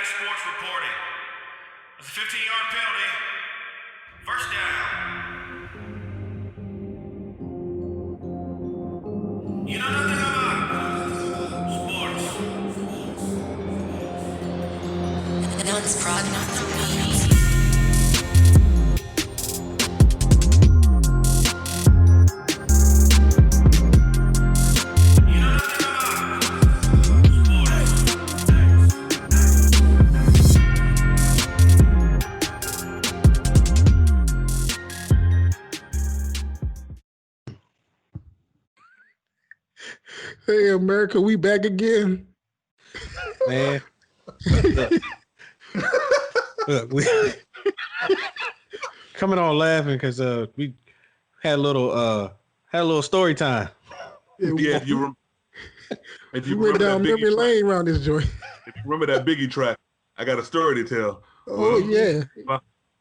sports reporting. It's a 15-yard penalty. First down. You know nothing about sports. No, it's prod, not the beat. Hey, America, we back again. Man. Look, we coming on laughing because we had a little story time. Yeah, if you went remember down that memory Biggie lane around this joint. if you remember that Biggie track, I got a story to tell. Oh yeah, my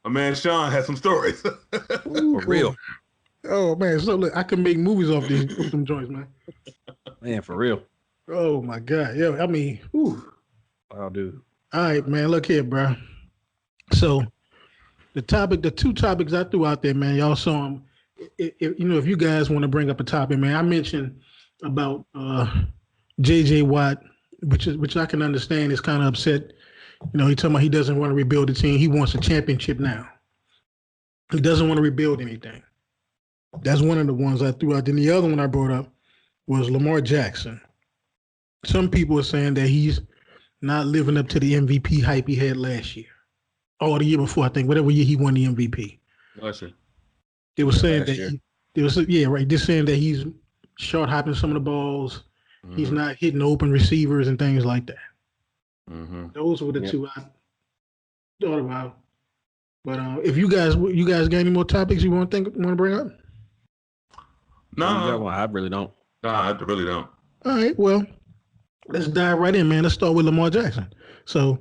man Sean had some stories. Ooh, For real. Oh man, so look, I can make movies off these some joints, man. Man, for real. Oh my God, yeah. I mean, whew. Wow, dude. All right, man. Look here, bro. So the two topics I threw out there, man. Y'all saw them. If you guys want to bring up a topic, man, I mentioned about J.J. Watt, which I can understand is kind of upset. You know, he talking about he doesn't want to rebuild the team. He wants a championship now. He doesn't want to rebuild anything. That's one of the ones I threw out. Then the other one I brought up was Lamar Jackson. Some people are saying that he's not living up to the MVP hype he had last year. Or the year before, I think, whatever year he won the MVP. Last year. They were saying that they're saying that he's short hopping some of the balls. Mm-hmm. He's not hitting open receivers and things like that. Mm-hmm. Those were the two I thought about. But if you guys got any more topics you want to bring up? No, I really don't. No, I really don't. All right, well, let's dive right in, man. Let's start with Lamar Jackson. So,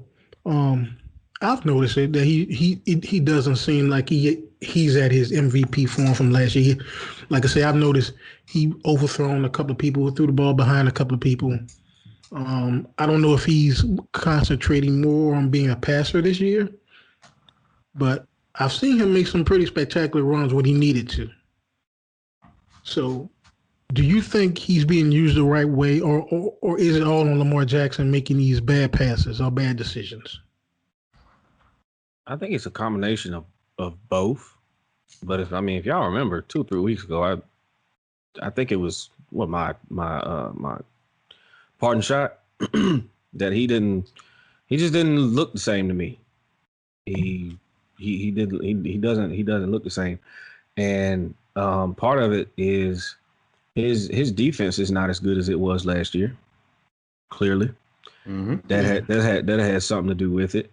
I've noticed it that he doesn't seem like he's at his MVP form from last year. Like I say, I've noticed he overthrown a couple of people, threw the ball behind a couple of people. I don't know if he's concentrating more on being a passer this year, but I've seen him make some pretty spectacular runs when he needed to. So, do you think he's being used the right way, or is it all on Lamar Jackson making these bad passes or bad decisions? I think it's a combination of both. But if y'all remember 2-3 weeks ago, I think it was my pardon shot that he just didn't look the same to me. He doesn't look the same, and part of it is his defense is not as good as it was last year. Clearly, that had something to do with it.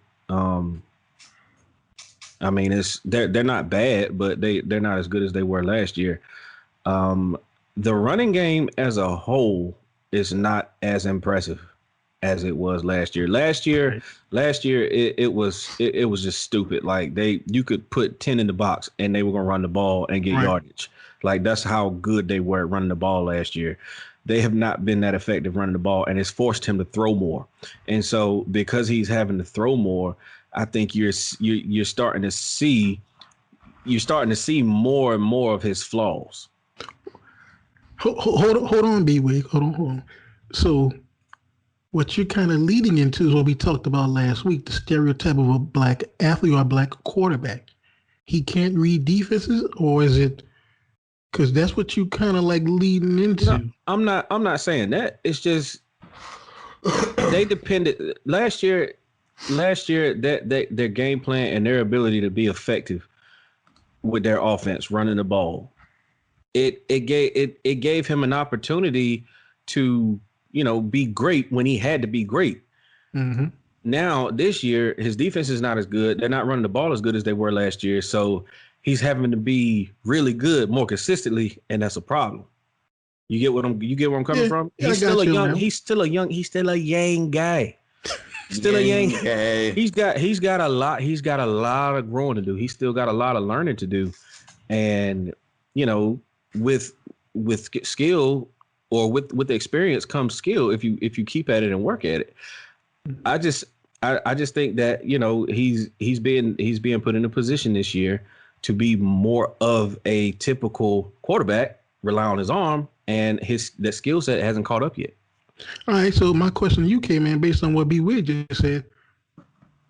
I mean, they're not bad, but they're not as good as they were last year. The running game as a whole is not as impressive as it was last year. Last year, it was just stupid. Like you could put 10 in the box and they were gonna run the ball and get yardage. Like that's how good they were at running the ball last year. They have not been that effective running the ball, and it's forced him to throw more. And so because he's having to throw more, I think you're starting to see more and more of his flaws. Hold on, B-Wig. Hold on. So what you're kind of leading into is what we talked about last week, the stereotype of a black athlete or a black quarterback. He can't read defenses, or is it because that's what you kind of like leading into? No, I'm not saying that. It's just they depended last year that their game plan and their ability to be effective with their offense running the ball. It gave him an opportunity to, be great when he had to be great. Mm-hmm. Now this year his defense is not as good. They're not running the ball as good as they were last year. So he's having to be really good more consistently, and that's a problem. You get where I'm coming from? He's still a young guy. Still a young guy. He's got a lot of growing to do. He's still got a lot of learning to do. And, with skill or with the experience comes skill if you keep at it and work at it. I just think that he's being put in a position this year to be more of a typical quarterback, rely on his arm, and the skill set hasn't caught up yet. All right, so my question to you, K-Man, based on what B. Wig just said,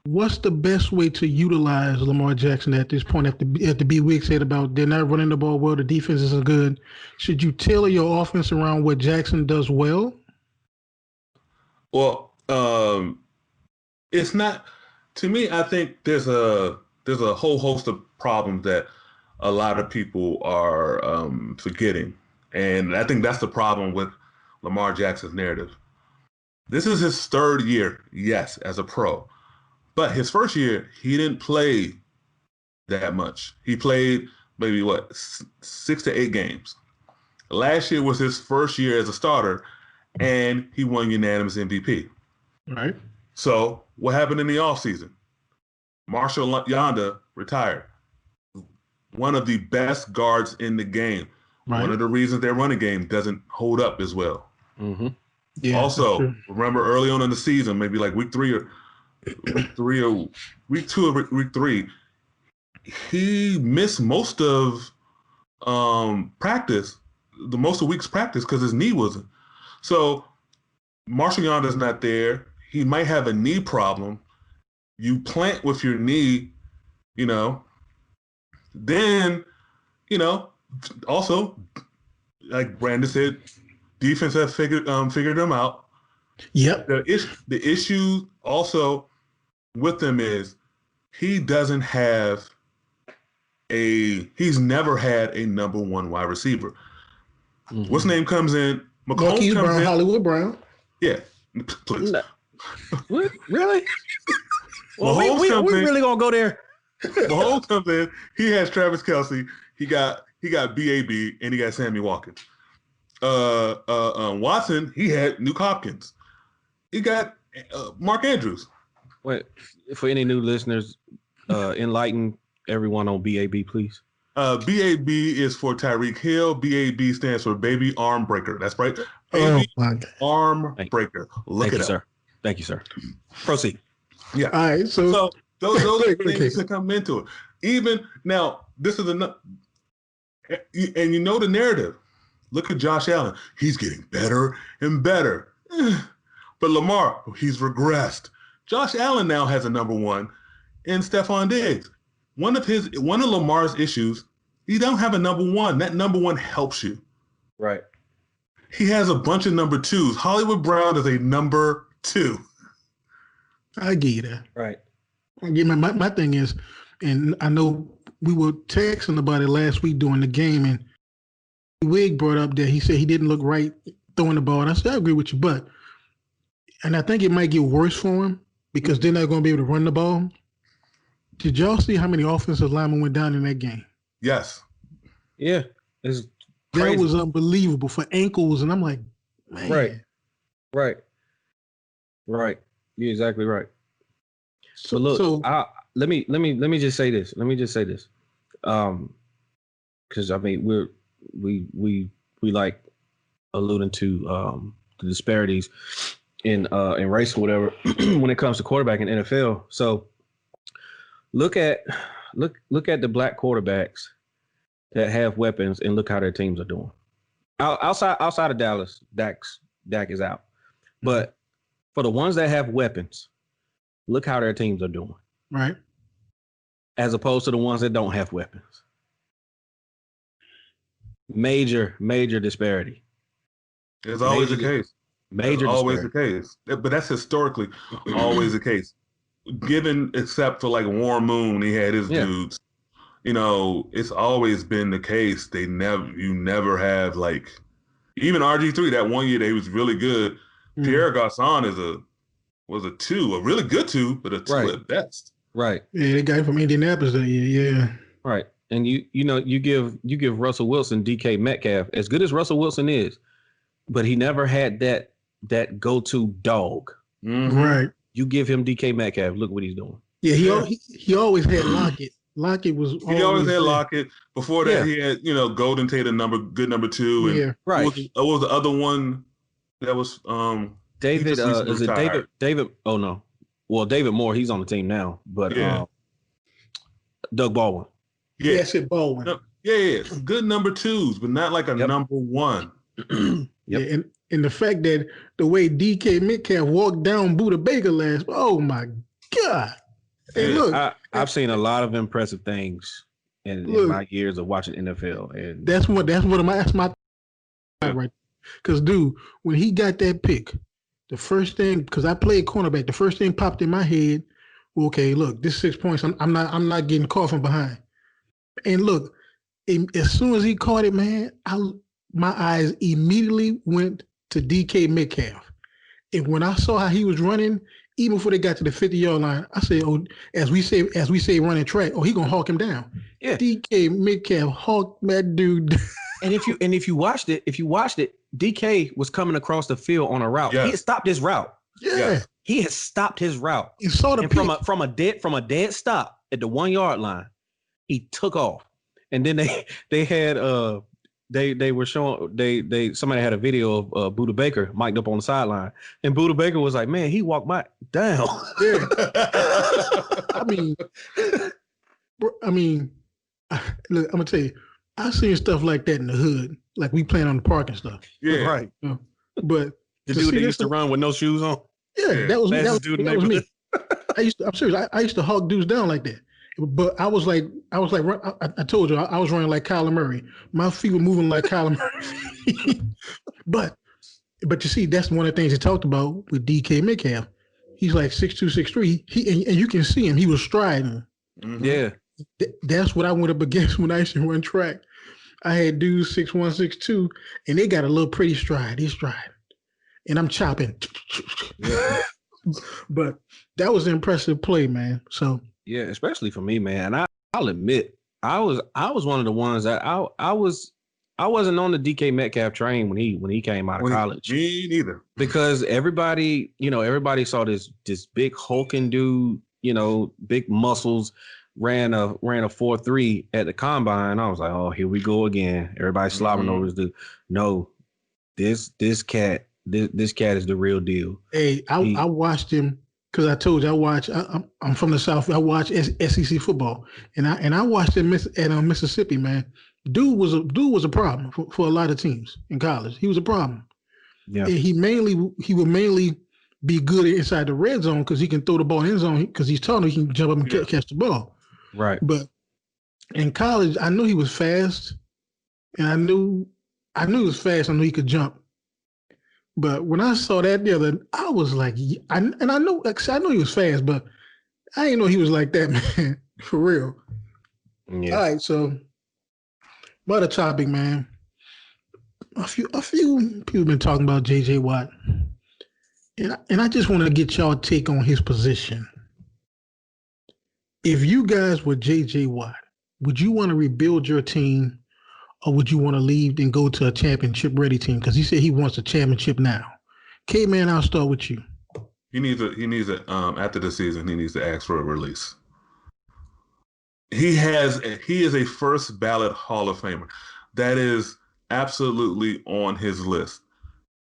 what's the best way to utilize Lamar Jackson at this point? After B. Wig said about they're not running the ball well, the defense isn't good. Should you tailor your offense around what Jackson does well? Well, it's not. To me, I think there's a whole host of problems that a lot of people are forgetting, and I think that's the problem with Lamar Jackson's narrative. This is his third year, yes, as a pro. But his first year, he didn't play that much. He played maybe, 6 to 8 games. Last year was his first year as a starter, and he won unanimous MVP. Right. So what happened in the offseason? Marshall Yanda retired. One of the best guards in the game. Right. One of the reasons their running game doesn't hold up as well. Mm-hmm. Yeah, also, remember early on in the season, maybe like week 2 or week 3, he missed most of practice, the most of week's practice because his knee wasn't. So Marshall Yanda's not there. He might have a knee problem. You plant with your knee, then, also, like Brandon said, defense have figured them out. Yep. The issue also with him is he's never had a number one wide receiver. Mm-hmm. What's name comes in? Marquise Brown, in. Hollywood Brown. Yeah, please. No. What? Really? Well, we really gonna go there. Mahomes comes in. He has Travis Kelce. He got BAB and he got Sammy Watkins. Watson, he had Nuke Hopkins. He got Mark Andrews. Wait, for any new listeners, enlighten everyone on BAB, please. BAB is for Tyreek Hill. BAB stands for Baby Arm Breaker. That's right. Oh, my God. Arm Breaker. Look it up. Sir. Thank you, sir. Proceed. Yeah. All right. So those are things that come into it. Even now, this is enough. And the narrative. Look at Josh Allen. He's getting better and better. But Lamar, he's regressed. Josh Allen now has a number one in Stephon Diggs. One of Lamar's issues, he don't have a number one. That number one helps you. Right. He has a bunch of number twos. Hollywood Brown is a number 2. I get you that. Right. My thing is, and I know we were texting about it last week during the game, and Wig brought up that he said he didn't look right throwing the ball. And I said, I agree with you, and I think it might get worse for him because they're not going to be able to run the ball. Did y'all see how many offensive linemen went down in that game? Yes. Yeah. It's crazy. That was unbelievable for ankles, and I'm like, man. Right. You're exactly right. So look, let me just say this. Because I mean we like alluding to the disparities in race or whatever when it comes to quarterback in NFL. So look at the black quarterbacks that have weapons and look how their teams are doing. Outside of Dallas, Dak is out. But for the ones that have weapons, look how their teams are doing. Right. as opposed to the ones that don't have weapons. Major disparity. It's always the case. Major always disparity. the case. But that's historically always the case. Given, except for like Warren Moon, he had his dudes. You know, it's always been the case. You never have like, even RG3 that 1 year that he was really good. Pierre Garçon was a 2, a really good 2, but a 2 at best. Right. Yeah, the guy from Indianapolis that year, yeah. Right. And you give Russell Wilson DK Metcalf, as good as Russell Wilson is, but he never had that go-to dog. Mm-hmm. Right. You give him DK Metcalf, look what he's doing. Yeah, he always had Lockett. Lockett was he always had Lockett. Before that, he had Golden Tate, good number 2, and right. What was the other one that was David? Is it David? David? Oh no, Well, David Moore, he's on the team now, but Doug Baldwin. Yeah, Yes, it Baldwin. No, yeah. Good number twos, but not like a number one. Yeah, and the fact that the way DK Metcalf walked down Buda Baker oh my God. Hey, look. I've seen a lot of impressive things in my years of watching NFL. And that's my right. Because, dude, when he got that pick, the first thing, because I played cornerback, the first thing popped in my head, okay, look, this 6 points, I'm not getting caught from behind. And look, as soon as he caught it, man, my eyes immediately went to DK Metcalf. And when I saw how he was running, even before they got to the 50-yard line, I said, "Oh, as we say, running track. Oh, he gonna hawk him down." Yeah, DK Metcalf hawked that dude. And if you watched it, DK was coming across the field on a route. Yes. He had stopped his route. Yeah, yes. He had stopped his route. You saw the from a dead stop at the 1 yard line. He took off, and then they had they were showing somebody had a video of Buda Baker mic'd up on the sideline, and Buda Baker was like, "Man, he walked by down." Yeah. I mean, look, I'm gonna tell you, I've seen stuff like that in the hood, like we playing on the park and stuff. Yeah, right. But the dude that used to run with no shoes on. Yeah, that was me. That was me. I'm serious. I used to hawk dudes down like that. But I told you, I was running like Kyler Murray. My feet were moving like Kyler Murray. but you see, that's one of the things he talked about with DK Metcalf. He's like 6'2", 6'3". And you can see him. He was striding. Mm-hmm. Yeah. That's what I went up against when I used to run track. I had dudes 6'1", 6'2", and they got a little pretty stride. They stride. And I'm chopping. Yeah. But that was an impressive play, man. So yeah, especially for me, man. And I'll admit, I was one of the ones that I wasn't on the DK Metcalf train when he came out of college. Me neither. Because everybody saw this big hulking dude, big muscles, ran a 4.3 at the combine. I was like, oh, here we go again. Everybody slobbering over this dude. No, this cat is the real deal. Hey, I watched him. Because I told you I'm from the South. I watch SEC football, and I watched him at Mississippi. Man, dude was a problem for a lot of teams in college. He was a problem. Yeah, and he would mainly be good inside the red zone because he can throw the ball in zone because he's tall and he can jump up and catch the ball. Right. But in college, I knew he was fast, and I knew he was fast. I knew he could jump. But when I saw that I was like, I know he was fast, but I didn't know he was like that, man, for real. Yeah. All right, so what a topic, man. A few people been talking about J.J. Watt, and I just want to get y'all take on his position. If you guys were J.J. Watt, would you want to rebuild your team? Or would you want to leave and go to a championship-ready team? Because he said he wants a championship now. K-Man, I'll start with you. He needs a after the season, he needs to ask for a release. He is a first ballot Hall of Famer. That is absolutely on his list.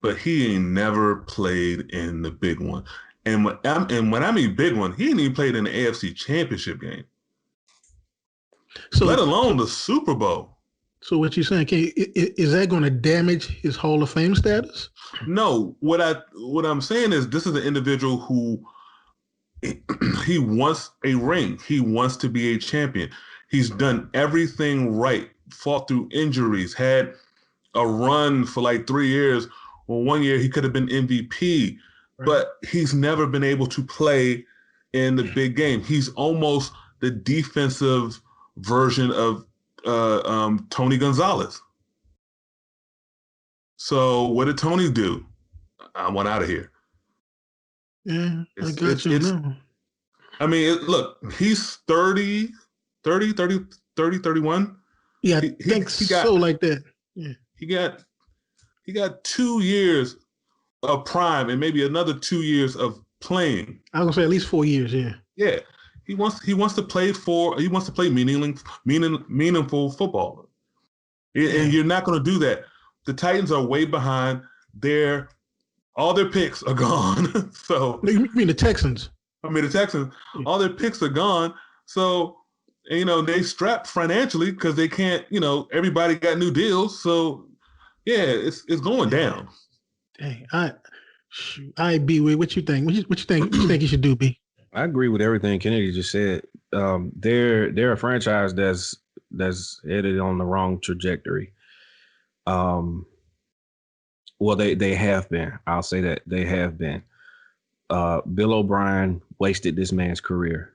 But he ain't never played in the big one. And when I mean big one, he ain't even played in the AFC Championship game. So, let alone the Super Bowl. So what you're saying, is that going to damage his Hall of Fame status? No. What I'm saying is this is an individual who he wants a ring. He wants to be a champion. He's done everything right, fought through injuries, had a run for like 3 years. Well, 1 year he could have been MVP, right. But he's never been able to play in the big game. He's almost the defensive version of Tony Gonzalez. So what did Tony do? I want out of here. Yeah, I got you now. I mean, look, he's 30, 31. Yeah, I think so like that. Yeah. He got 2 years of prime and maybe another 2 years of playing. I was gonna say at least 4 years, yeah. Yeah. He wants to play meaningful football. And you're not going to do that. The Titans are way behind. All their picks are gone. So you mean the Texans? I mean, the Texans, all their picks are gone. So, they strapped financially because they can't, everybody got new deals. So, yeah, it's going down. Dang, I B. What you think? What you think? What you think you should do, B? I agree with everything Kennedy just said. They're a franchise that's headed on the wrong trajectory. Well, they have been. I'll say that they have been. Bill O'Brien wasted this man's career.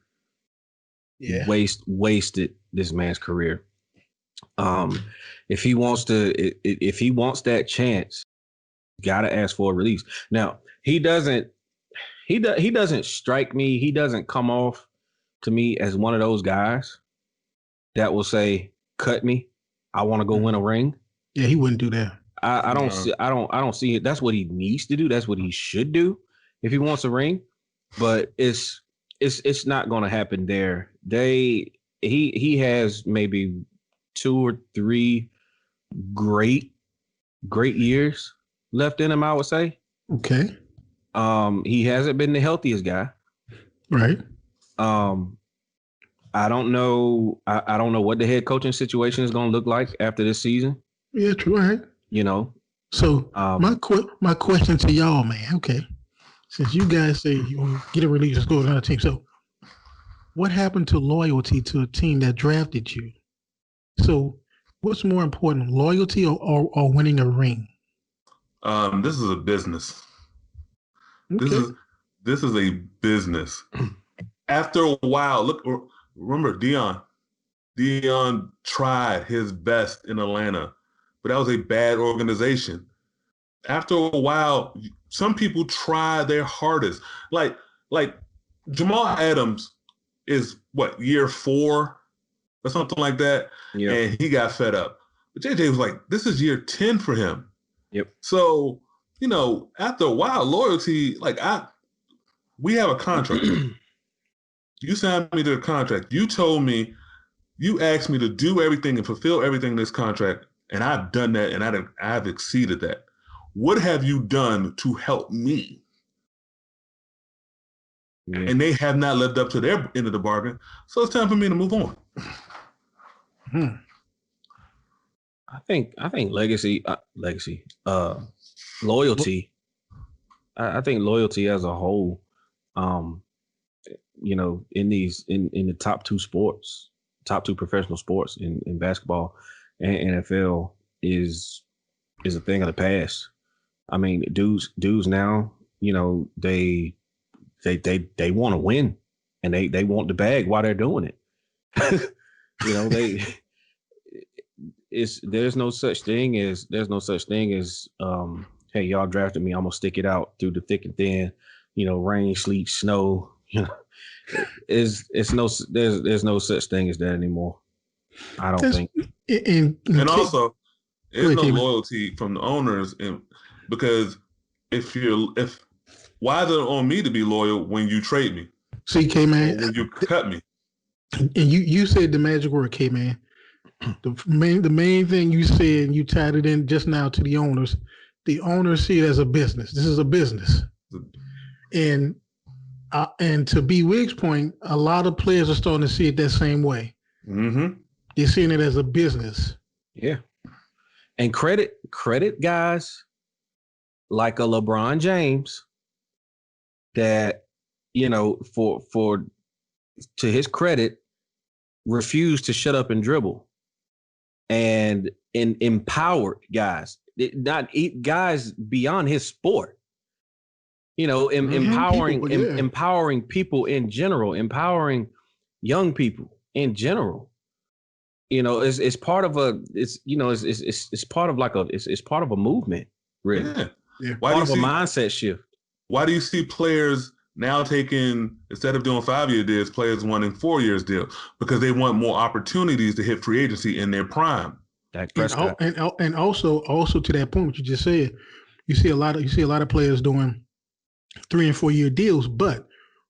Yeah, wasted this man's career. If he wants that chance, gotta ask for a release. Now he doesn't strike me. He doesn't come off to me as one of those guys that will say, "Cut me. I want to go win a ring." Yeah, he wouldn't do that. I don't see it. That's what he needs to do. That's what he should do if he wants a ring. But it's not going to happen there. He has maybe 2 or 3 great years left in him, I would say. Okay. He hasn't been the healthiest guy. Right. I don't know. I don't know what the head coaching situation is going to look like after this season. Yeah, true. Right. So my question to y'all, man. Okay, since you guys say you want to get a release, let's go to another team. So, what happened to loyalty to a team that drafted you? So, what's more important, loyalty or winning a ring? This is a business. Okay. This is a business. After a while, remember Dion. Dion tried his best in Atlanta, but that was a bad organization. After a while, some people try their hardest. Like Jamal Adams is year 4 or something like that, and he got fed up. But JJ was like, this is year 10 for him. Yep. So, after a while, loyalty, we have a contract. You signed me to the contract. You told me, you asked me to do everything and fulfill everything in this contract, and I've done that, and I've exceeded that. What have you done to help me? Yeah. And they have not lived up to their end of the bargain, so it's time for me to move on. I think loyalty. I think loyalty as a whole, in the top 2 sports, top 2 professional sports in basketball and NFL is a thing of the past. I mean, dudes now, they want to win and they want the bag while they're doing it. There's no such thing as hey, y'all drafted me, I'm gonna stick it out through the thick and thin, rain, sleet, snow. There's no such thing as that anymore. I don't think. And also, there's no loyalty from the owners, because why is it on me to be loyal when you trade me? See, K-Man, when you cut me, and you said the magic word, K-Man. The main thing you said, and you tied it in just now to the owners. The owners see it as a business. This is a business, and to B. Wig's point, a lot of players are starting to see it that same way. Mm-hmm. They're seeing it as a business. Yeah, and credit guys like a LeBron James that for to his credit refused to shut up and dribble. And empowered guys, not guys beyond his sport, empowering people in general, empowering young people in general. It's part of it's part of it's part of a movement, really. Yeah. Part of a mindset shift. Why do you see players now taking, instead of doing 5-year deals, players wanting 4 years deals? Because they want more opportunities to hit free agency in their prime. And also to that point, what you just said, you see a lot of players doing 3 and 4 year deals. But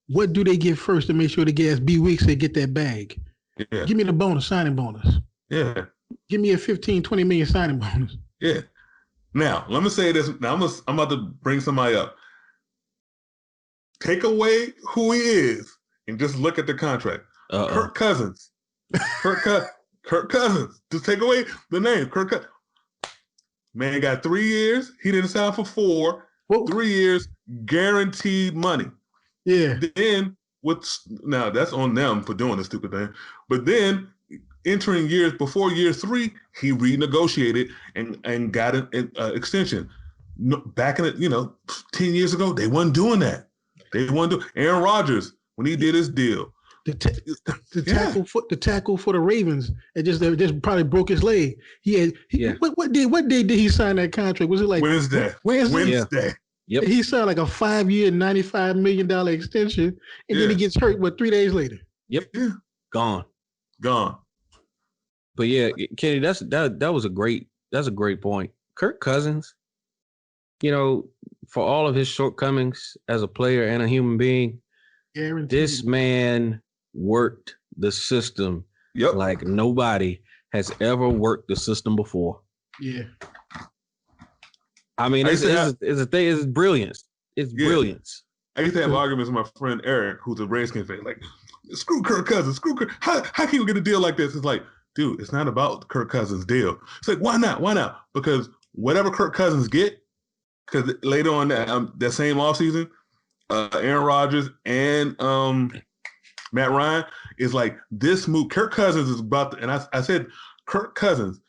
what do they get first to make sure they get, as B Week said, get that bag? Yeah. Give me the signing bonus. Yeah. Give me a 15, 20 million signing bonus. Yeah. Now, let me say this. Now, I'm about to bring somebody up. take away who he is and just look at the contract. Kirk Cousins. Kirk Cousins. Just take away the name. Kirk Cousins. Man got 3 years. He didn't sign for 4. Whoa. 3 years, guaranteed money. Yeah. Then now that's on them for doing this stupid thing. But then entering before year 3, he renegotiated and got an extension. Back in it, 10 years ago, they wasn't doing that. They wasn't doing. Aaron Rodgers, when he did his deal, the tackle for the Ravens, it just probably broke his leg. What day did he sign that contract? Was it like Wednesday? Yeah. Yep. He signed like a 5-year, $95 million extension, and then he gets hurt. 3 days later? Yep. Yeah. Gone. But yeah, Kenny, that was a great point. Kirk Cousins, for all of his shortcomings as a player and a human being, this man worked the system like nobody has ever worked the system before. Yeah. I mean, it's brilliance. It's brilliance. I used to have arguments with my friend Eric, who's a Redskins fan, like, screw Kirk Cousins, screw Kirk. How can you get a deal like this? It's like, dude, it's not about Kirk Cousins' deal. It's like, why not? Why not? Because whatever Kirk Cousins get, because later on that same offseason, Aaron Rodgers and Matt Ryan is like, this move. Kirk Cousins is about to, and I said, Kirk Cousins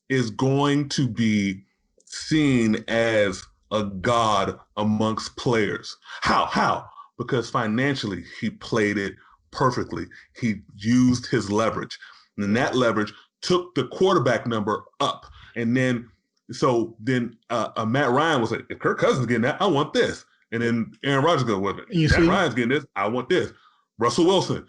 is going to be seen as a god amongst players. How? Because financially, he played it perfectly. He used his leverage. And that leverage took the quarterback number up. And then Matt Ryan was like, if Kirk Cousins getting that, I want this. And then Aaron Rodgers goes, with it. Matt Ryan's getting this, I want this. Russell Wilson.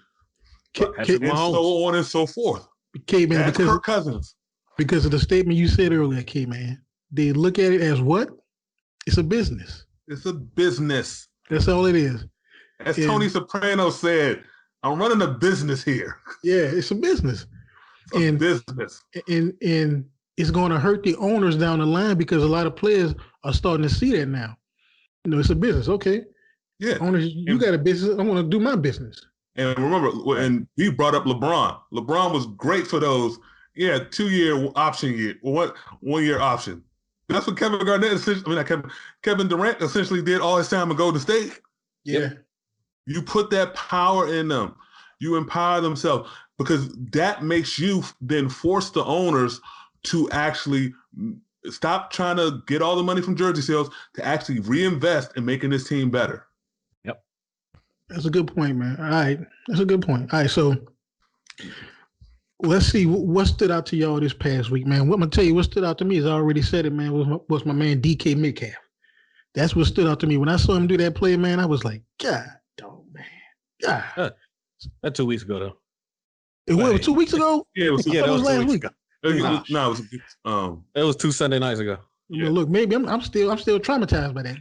And so on and so forth. K-Man, because Kirk Cousins. Because of the statement you said earlier, K-Man. They look at it as what? It's a business. It's a business. That's all it is. As Tony Soprano said, I'm running a business here. Yeah, it's a business. It's a business. And it's going to hurt the owners down the line because a lot of players are starting to see that now. It's a business. Okay. Yeah. Owners, you got a business. I want to do my business. And remember, and we brought up LeBron. LeBron was great for those. 2-year option year. 1 year option. That's what Kevin Durant essentially did all his time in Golden State. Yeah. You put that power in them. You empower themselves because that makes you then force the owners to actually stop trying to get all the money from jersey sales to actually reinvest in making this team better. Yep. That's a good point, man. All right. That's a good point. All right. So let's see what stood out to y'all this past week, man. What I'm going to tell you, what stood out to me is I already said it, man, was my man DK Metcalf. That's what stood out to me. When I saw him do that play, man, I was like, God, man. God. That's 2 weeks ago, though. It was 2 weeks ago? Yeah, it was last week. It was 2 Sunday nights ago. Yeah. Look, maybe I'm still traumatized by that.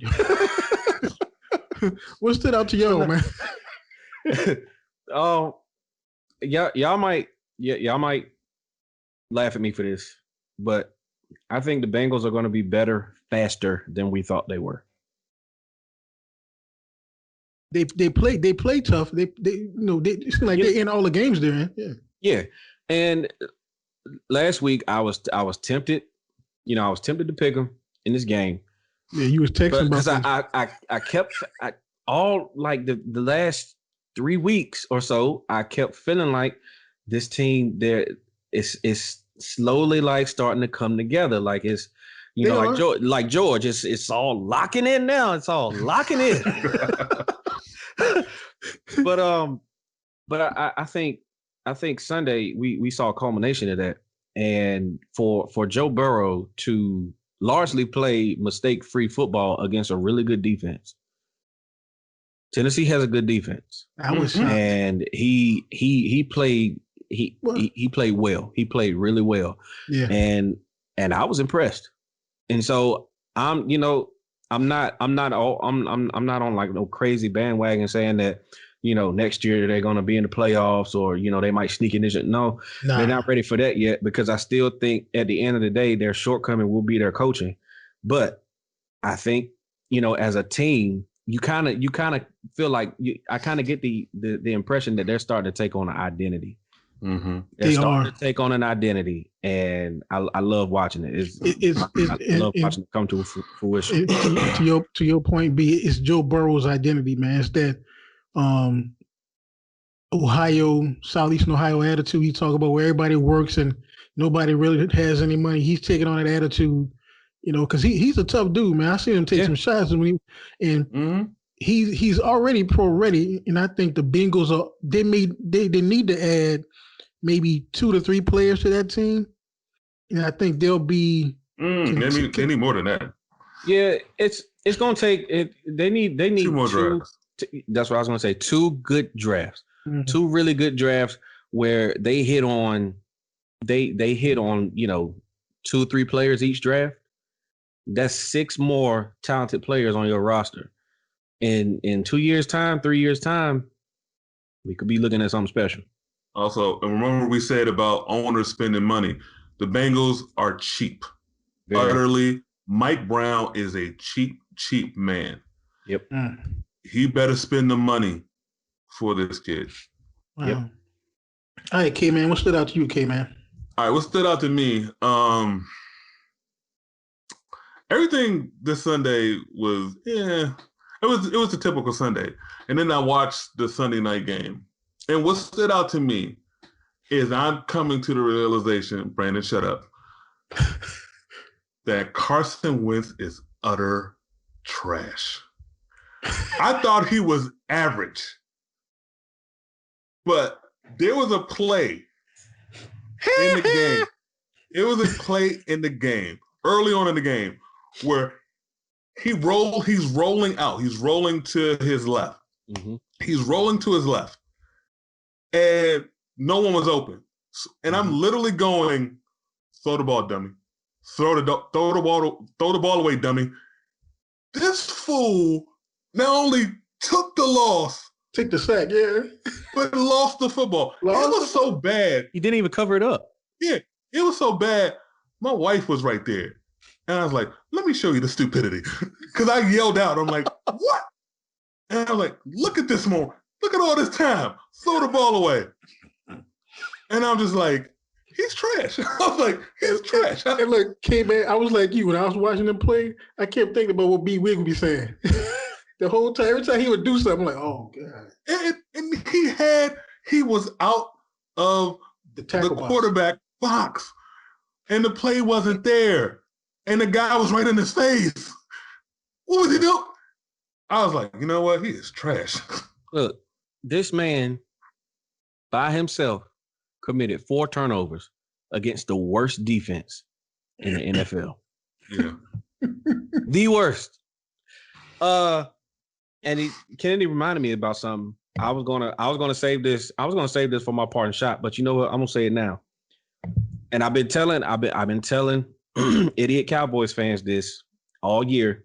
What stood out to y'all, man? Y'all might laugh at me for this, but I think the Bengals are going to be better faster than we thought they were. They play tough. They it seems like they're in all the games they're in. Yeah. Yeah. And last week I was tempted. I was tempted to pick them in this game. Yeah, you was texting because I kept all like the last 3 weeks or so, I kept feeling like this team there is slowly like starting to come together. Like it's like George, it's all locking in now. It's all locking in. But I think Sunday we saw a culmination of that, and for Joe Burrow to largely play mistake-free football against a really good defense. Tennessee has a good defense. I was shocked. And he played well. He played really well. Yeah. And I was impressed. And so I'm not on like no crazy bandwagon saying that, next year they're going to be in the playoffs or, they might sneak in this. No, they're not ready for that yet, because I still think at the end of the day, their shortcoming will be their coaching. But I think, as a team, you kind of feel like I kind of get the impression that they're starting to take on an identity. Mm-hmm. They're starting to take on an identity, and I love watching it. I love watching it come to fruition. To your point, B, it's Joe Burrow's identity, man. It's that Southeastern Ohio attitude. He talk about where everybody works and nobody really has any money. He's taking on that attitude, because he's a tough dude, man. I seen him take some shots when he's already pro ready, and I think the Bengals they need to add maybe 2 to 3 players to that team, and I think they'll be. They need more than that. Yeah, it's gonna take it. They need 2 more drafts. That's what I was gonna say. 2 good drafts, 2 really good drafts where they hit on 2-3 players each draft. That's 6 more talented players on your roster. In 2 years' time, 3 years' time, we could be looking at something special. Also, and remember we said about owners spending money. The Bengals are cheap. Utterly. Mike Brown is a cheap man. Yep. He better spend the money for this kid. Wow. Yep. All right, K-Man, what stood out to you, K-Man? All right, what stood out to me? Everything this Sunday was, it was a typical Sunday. And then I watched the Sunday night game. And what stood out to me is I'm coming to the realization, Brandon, shut up, that Carson Wentz is utter trash. I thought he was average. But there was a play in the game. It was a play in the game, early on in the game, where he's rolling out. He's rolling to his left. Mm-hmm. He's rolling to his left. And no one was open. And I'm literally going, throw the ball, dummy. Throw the ball away, dummy. This fool not only took the loss, took the sack, yeah, but lost the football. It was so bad. He didn't even cover it up. Yeah, it was so bad. My wife was right there. And I was like, let me show you the stupidity. Because I yelled out. I'm like, what? And I'm like, look at this more. Look at all this time. Throw the ball away. And I'm just like, he's trash. I was like, he's trash. And look, K-Man, I was like you. When I was watching him play, I kept thinking about what B. Wig would be saying. The whole time, every time he would do something, I'm like, oh, God. And he was out of the quarterback box. And the play wasn't there. And the guy was right in his face. What was he doing? I was like, you know what? He is trash. Look, this man by himself committed 4 turnovers against the worst defense in the NFL. Yeah. The worst. And Kennedy reminded me about something. I was gonna save this. I was gonna save this for my parting shot, but you know what? I'm gonna say it now. And I've been telling idiot Cowboys fans this all year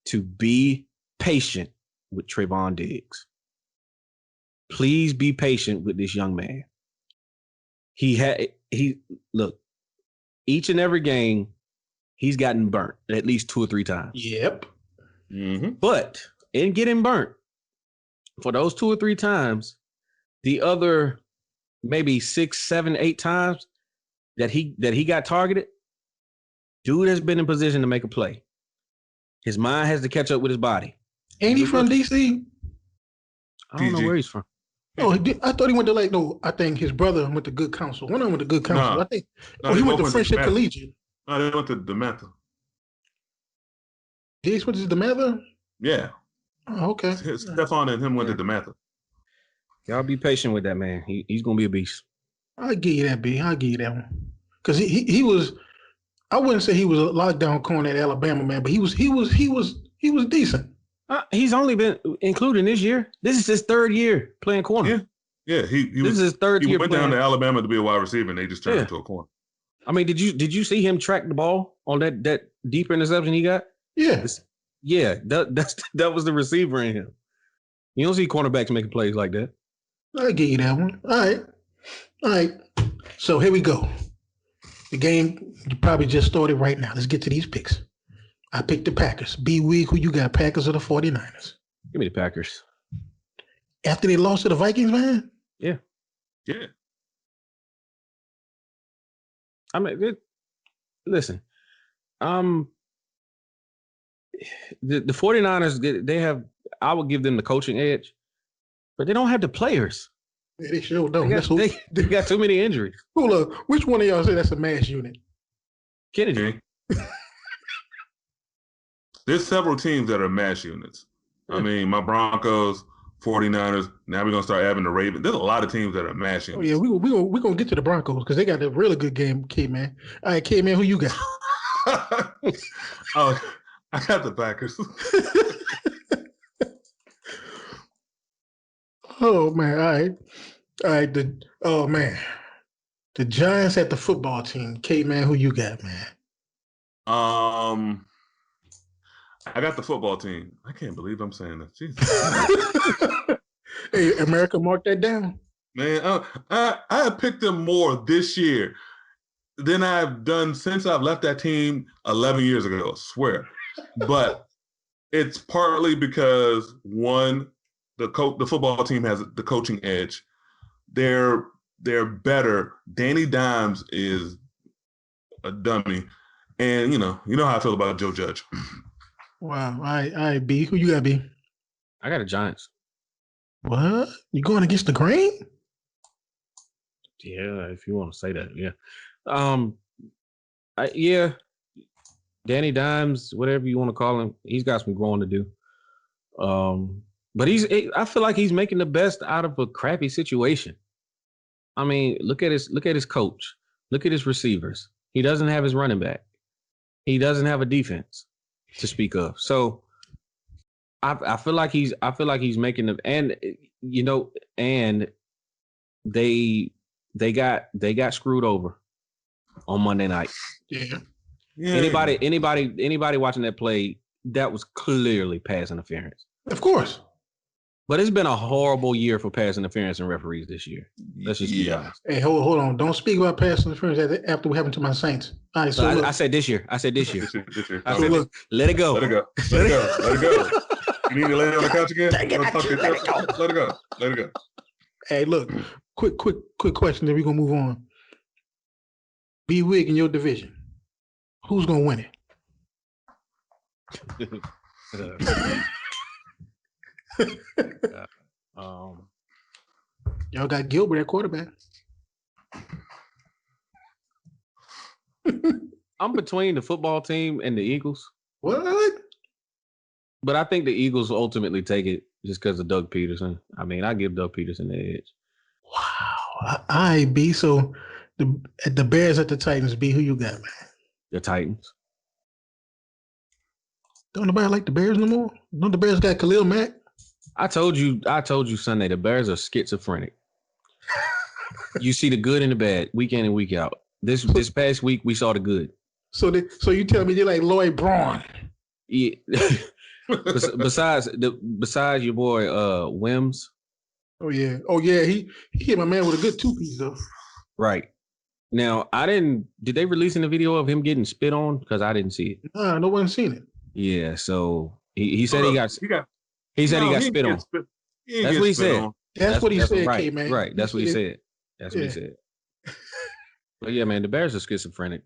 to be patient with Trayvon Diggs. Please be patient with this young man. Look, each and every game, he's gotten burnt at least 2 or 3 times. Yep. Mm-hmm. But in getting burnt, for those 2 or 3 times, the other maybe 6, 7, 8 times that he got targeted, dude has been in position to make a play. His mind has to catch up with his body. Ain't he from DC? I don't know where he's from. Oh, I thought he went to I think his brother went to Good Counsel. One of them went to Good Counsel. No. I think. He went to Friendship Collegiate. No, they went to DeMatha. Diggs went to DeMatha? Yeah. Oh, okay. Stephon and him went to DeMatha. Y'all be patient with that man. He's gonna be a beast. I'll give you that, B. I'll give you that one. Because he was. I wouldn't say he was a lockdown corner at Alabama, man, but he was decent. He's only been included this year. This is his 3rd year playing corner. Yeah. This is his 3rd year. He went down to Alabama to be a wide receiver, and they just turned him into a corner. I mean, did you see him track the ball on that deep interception he got? Yeah. That was the receiver in him. You don't see cornerbacks making plays like that. I'll give you that one. All right. So here we go. The game you probably just started right now. Let's get to these picks. I picked the Packers. B-Week, who you got, Packers or the 49ers? Give me the Packers. After they lost to the Vikings, man? Yeah. Yeah. I mean, listen, the 49ers, they have, I would give them the coaching edge, but they don't have the players. Yeah, they sure don't. They got too many injuries. Hold up. Which one of y'all say that's a mass unit? Kennedy. There's several teams that are mash units. I mean, my Broncos, 49ers. Now we're going to start having the Ravens. There's a lot of teams that are mash units. Oh, yeah, we're going to get to the Broncos because they got a really good game, K-Man. All right, K-Man, who you got? Oh, I got the Packers. Oh, man. All right. The Giants at the football team. K-Man, who you got, man? I got the football team. I can't believe I'm saying this. Jesus. Hey, America, mark that down. Man, I have picked them more this year than I've done since I've left that team 11 years ago, I swear. But it's partly because, one, the football team has the coaching edge. They're better. Danny Dimes is a dummy. And, you know how I feel about Joe Judge. Wow. All right, B. Who you got, B? I got the Giants. What? You going against the grain? Yeah, if you want to say that, yeah. Danny Dimes, whatever you want to call him, he's got some growing to do. But I feel like he's making the best out of a crappy situation. I mean, look at his coach. Look at his receivers. He doesn't have his running back. He doesn't have a defense to speak of. So I feel like he's making them, and they got screwed over on Monday night. Yeah. Anybody watching that play, that was clearly pass interference. Of course. But it's been a horrible year for pass interference and referees this year. Let's just be honest. Hey, hold on. Don't speak about pass interference after what happened to my Saints. All right, so I said this year. This year. I said, look, let it go. Let it go. Let it go. Let it go. You need to lay on the couch again? Let it go. Let it go. Hey, look. Quick question. Then we're gonna move on. B Wig in your division. Who's gonna win it? Y'all got Gilbert at quarterback. I'm between the football team and the Eagles. What? But I think the Eagles will ultimately take it just because of Doug Peterson. I mean, I give Doug Peterson the edge. Wow. All right, B. So the Bears at the Titans, B, who you got, man? The Titans. Don't nobody like the Bears no more? Don't the Bears got Khalil Mack? I told you Sunday, the Bears are schizophrenic. You see the good and the bad, week in and week out. This past week, we saw the good. So you tell me they're like Lloyd Braun? Yeah. besides your boy Wims. Oh yeah. He hit my man with a good 2-piece though. Right. Now did they release in the video of him getting spit on? Because I didn't see it. No one's seen it. Yeah, so he said he got spit on. That's what he said. That's what he said, right, K-Man. Right. That's what he said. That's what he said. But yeah, man, the Bears are schizophrenic.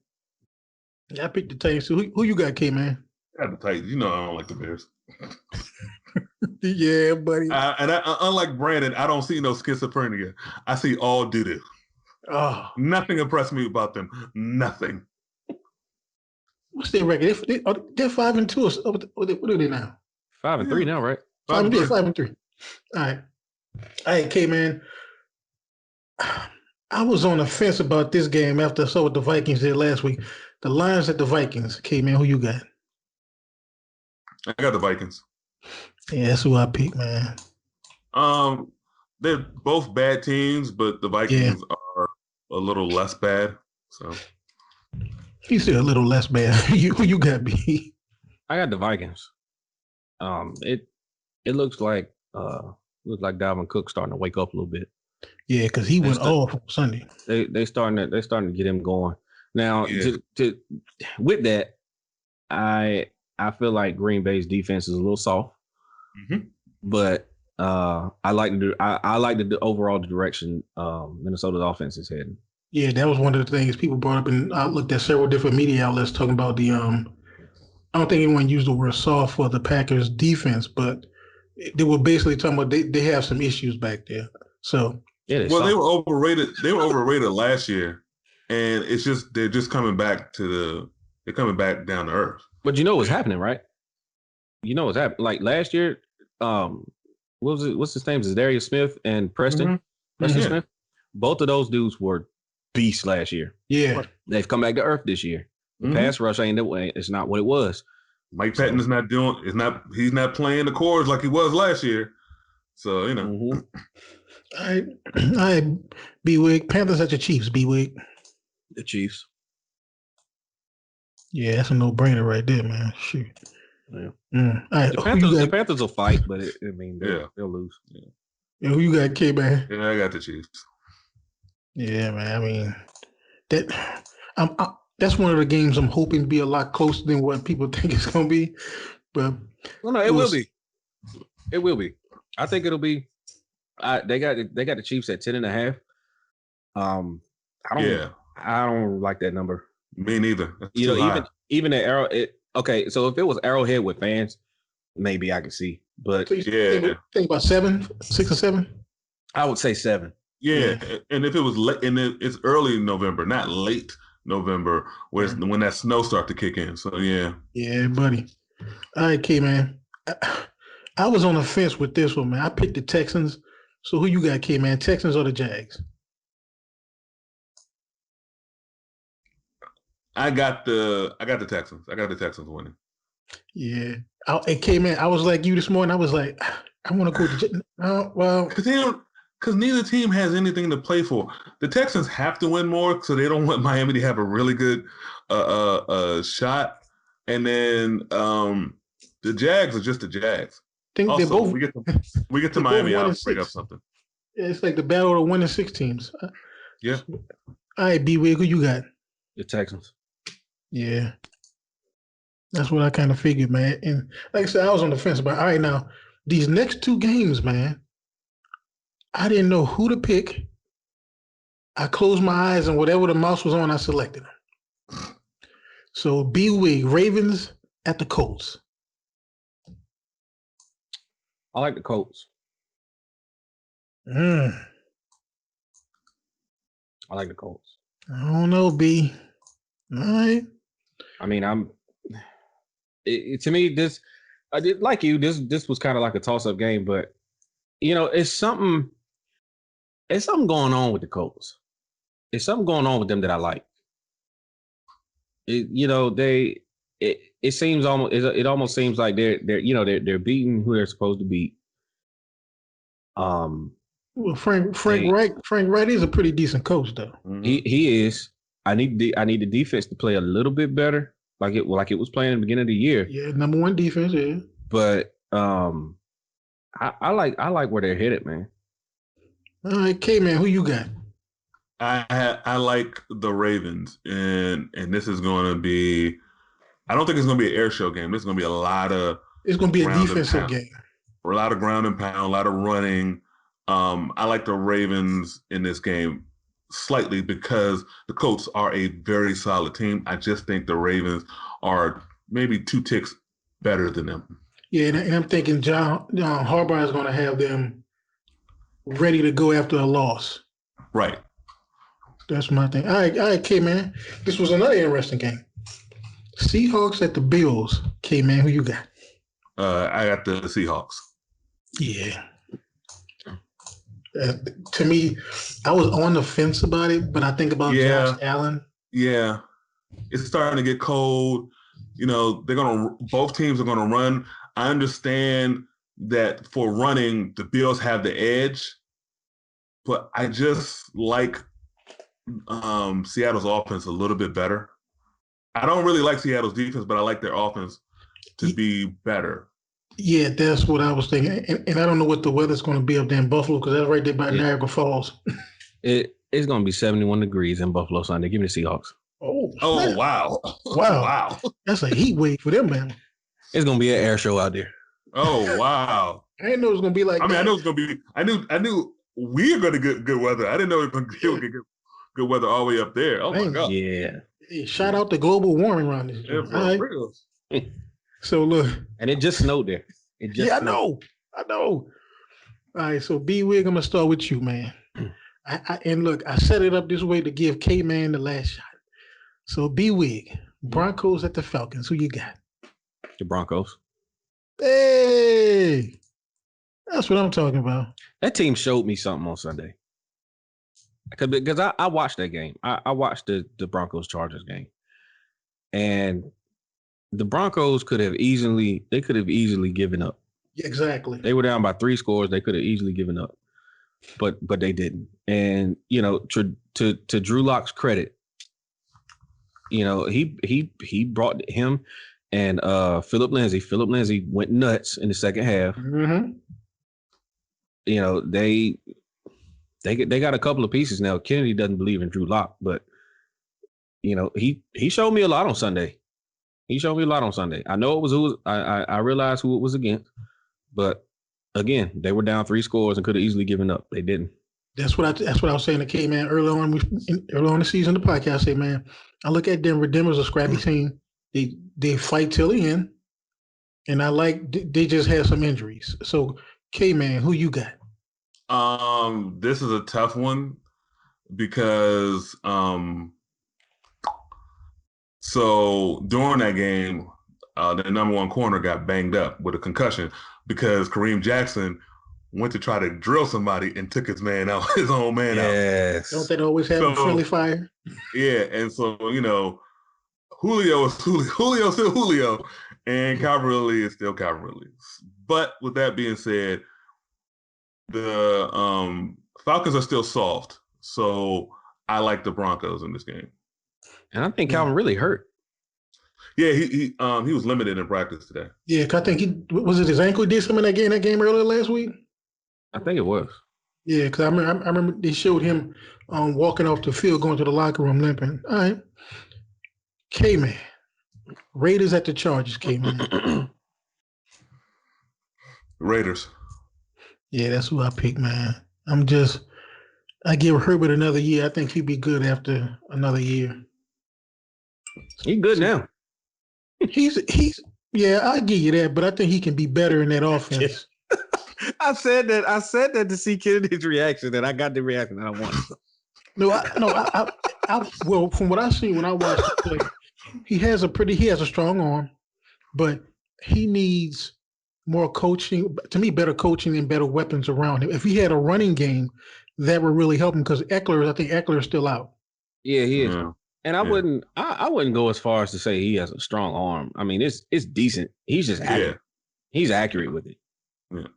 Yeah, I picked the Titans. So who you got, K-Man? I got the Titans. You know I don't like the Bears. Yeah, buddy. Unlike Brandon, I don't see no schizophrenia. I see all doo-doo. Oh. Nothing impressed me about them. Nothing. What's their record? They're 5-2. What are they now? 5-3 now, right? 5-3. All right, K-Man. I was on the fence about this game after I saw what the Vikings did last week. The Lions at the Vikings. K-Man, who you got? I got the Vikings. Yeah, that's who I picked, man. They're both bad teams, but the Vikings are a little less bad. So he's still a little less bad. Who you got, B? I got the Vikings. It looks like Dalvin Cook starting to wake up a little bit. Yeah, because he went off Sunday. They starting to get him going. Now, with that, I feel like Green Bay's defense is a little soft. Mm-hmm. but I like the overall direction Minnesota's offense is heading. Yeah, that was one of the things people brought up, and I looked at several different media outlets talking about the. I don't think anyone used the word soft for the Packers defense, but they were basically talking about they have some issues back there. So yeah, well, they were overrated. They were overrated last year, and it's just they're just coming back they're coming back down to earth. But you know what's happening, right? You know what's happening. Like last year, what was it? What's his name? Is Darius Smith and Preston? Mm-hmm. Preston Yeah. Smith. Both of those dudes were beasts last year. yeah, They've come back to earth this year. The Mhm. pass rush ain't it's not what it was. Mike Patton is not doing. He's not playing the chords like he was last year. So you know. Mm-hmm. I B-Wig. Panthers at your Chiefs, B-Wig. The Chiefs. Yeah, that's a no-brainer right there, man. Shoot. Yeah. All right, The Panthers will fight, but they'll lose. Yeah, who you got, K-Man? Yeah, I got the Chiefs. Yeah, man. I mean, that's one of the games I'm hoping to be a lot closer than what people think it's going to be. But well, no, it will be. It will be. I think it'll be. They got the Chiefs at 10.5. I don't like that number. Me neither. That's You too know, high. even at okay, so if it was Arrowhead with fans, maybe I could see. But Yeah. think about 6 or 7. I would say 7. Yeah, and if it was late, and it's early November, not late November, when that snow starts to kick in. So yeah. Yeah, buddy. All right, K-Man. I was on the fence with this one, man. I picked the Texans. So who you got, K-Man? Texans or the Jags? I got the Texans. I got the Texans winning. Yeah. K-Man, I was like you this morning. I was like, I want to go to well, because neither team has anything to play for. The Texans have to win more, so they don't want Miami to have a really good shot. And then the Jags are just the Jags. think Also, they're both. we get to Miami, I'll bring up something. It's like the battle of the 1-6 teams. Yeah. All right, B-Wig, who you got? The Texans. Yeah. That's what I kind of figured, man. And like I said, I was on the fence about, all right, now, these next 2 games, man, I didn't know who to pick. I closed my eyes, and whatever the mouse was on, I selected them. So, B-Wig, Ravens at the Colts. I like the Colts. I like the Colts. don't know, B. All right. I mean, to me, this, I did like you. This was kind of like a toss-up game, but you know, it's something going on with the Colts. It's something going on with them that I like. It seems it almost seems like they're beating who they're supposed to beat. Well, Frank Wright is a pretty decent coach, though. He is. I need the defense to play a little bit better, like it was playing at the beginning of the year. Yeah, number 1 defense. Yeah, but I like where they're headed, man. All right, K-Man, who you got? I like the Ravens, and this is going to be. I don't think it's going to be an air show game. This is going to be a lot of. It's going to be a defensive game. A lot of ground and pound, a lot of running. I like the Ravens in this game slightly because the Colts are a very solid team. I just think the Ravens are maybe 2 ticks better than them. Yeah, and I'm thinking John Harbaugh is going to have them ready to go after a loss. Right. That's my thing. All right, K-Man. This was another interesting game. Seahawks at the Bills. K-Man, who you got? I got the Seahawks. Yeah. To me, I was on the fence about it, but I think about Josh Allen. Yeah. It's starting to get cold. You know, both teams are gonna run. I understand that for running, the Bills have the edge, but I just like Seattle's offense a little bit better. I don't really like Seattle's defense, but I like their offense to be better. Yeah, that's what I was thinking. And I don't know what the weather's going to be up there in Buffalo because that's right there by Niagara Falls. It's going to be 71 degrees in Buffalo Sunday. Give me the Seahawks. Oh, wow. Wow. That's a heat wave for them, man. It's going to be an air show out there. Oh, wow. I didn't know it was gonna be like. I mean, that. I know it's gonna be. I knew we are gonna get good weather. I didn't know it was gonna get good weather all the way up there. Oh my god! Yeah. Hey, shout out to global warming around this. Yeah, All for right. real. So look. And it just snowed there. It just Yeah, snowed. I know. All right. So B Wig, I'm gonna start with you, man. And look, I set it up this way to give K Man the last shot. So B Wig, Broncos at the Falcons. Who you got? The Broncos. Hey, that's what I'm talking about. That team showed me something on Sunday. Because I watched that game. I watched the Broncos Chargers game. And the Broncos could have easily given up. Exactly. They were down by 3 scores. They could have easily given up. But they didn't. And to Drew Lock's credit, he brought him and Philip Lindsay. Philip Lindsay went nuts in the second half. Mm-hmm. They got a couple of pieces now. Kennedy doesn't believe in Drew Lock, but he showed me a lot on Sunday. I know it was I realized who it was against, but again, they were down 3 scores and could have easily given up. They didn't. That's what I was saying to K Man early on in the season of the podcast. I say, man, I look at Denver. Denver's a scrappy team. They fight till the end, and I like they just had some injuries. So K Man, who you got? This is a tough one because so during that game, the number 1 corner got banged up with a concussion because Kareem Jackson went to try to drill somebody and took his own man out. Don't they always have friendly fire? Yeah, and so Julio is still Julio, and Calvin Ridley is still Calvin Ridley. But with that being said, the Falcons are still soft, so I like the Broncos in this game. And I think Calvin really hurt. Yeah, he was limited in practice today. Yeah, cause I think was it his ankle did something in that game earlier last week? I think it was. Yeah, because I remember they showed him walking off the field, going to the locker room limping. All right, K-Man, Raiders at the Chargers. K-Man, Raiders. Yeah, that's who I picked, man. I give Herbert another year. I think he'd be good after another year. He's good now. He's yeah, I give you that, but I think he can be better in that offense. I said that to see Kennedy's reaction, and I got the reaction that I wanted. Well, from what I see when I watched him play, he has a strong arm, but he needs more coaching. To me, better coaching and better weapons around him. If he had a running game, that would really help him because I think Eckler is still out. Yeah, he is. Yeah. And I wouldn't go as far as to say he has a strong arm. I mean, it's decent. He's just accurate. Yeah. He's accurate with it. Yeah.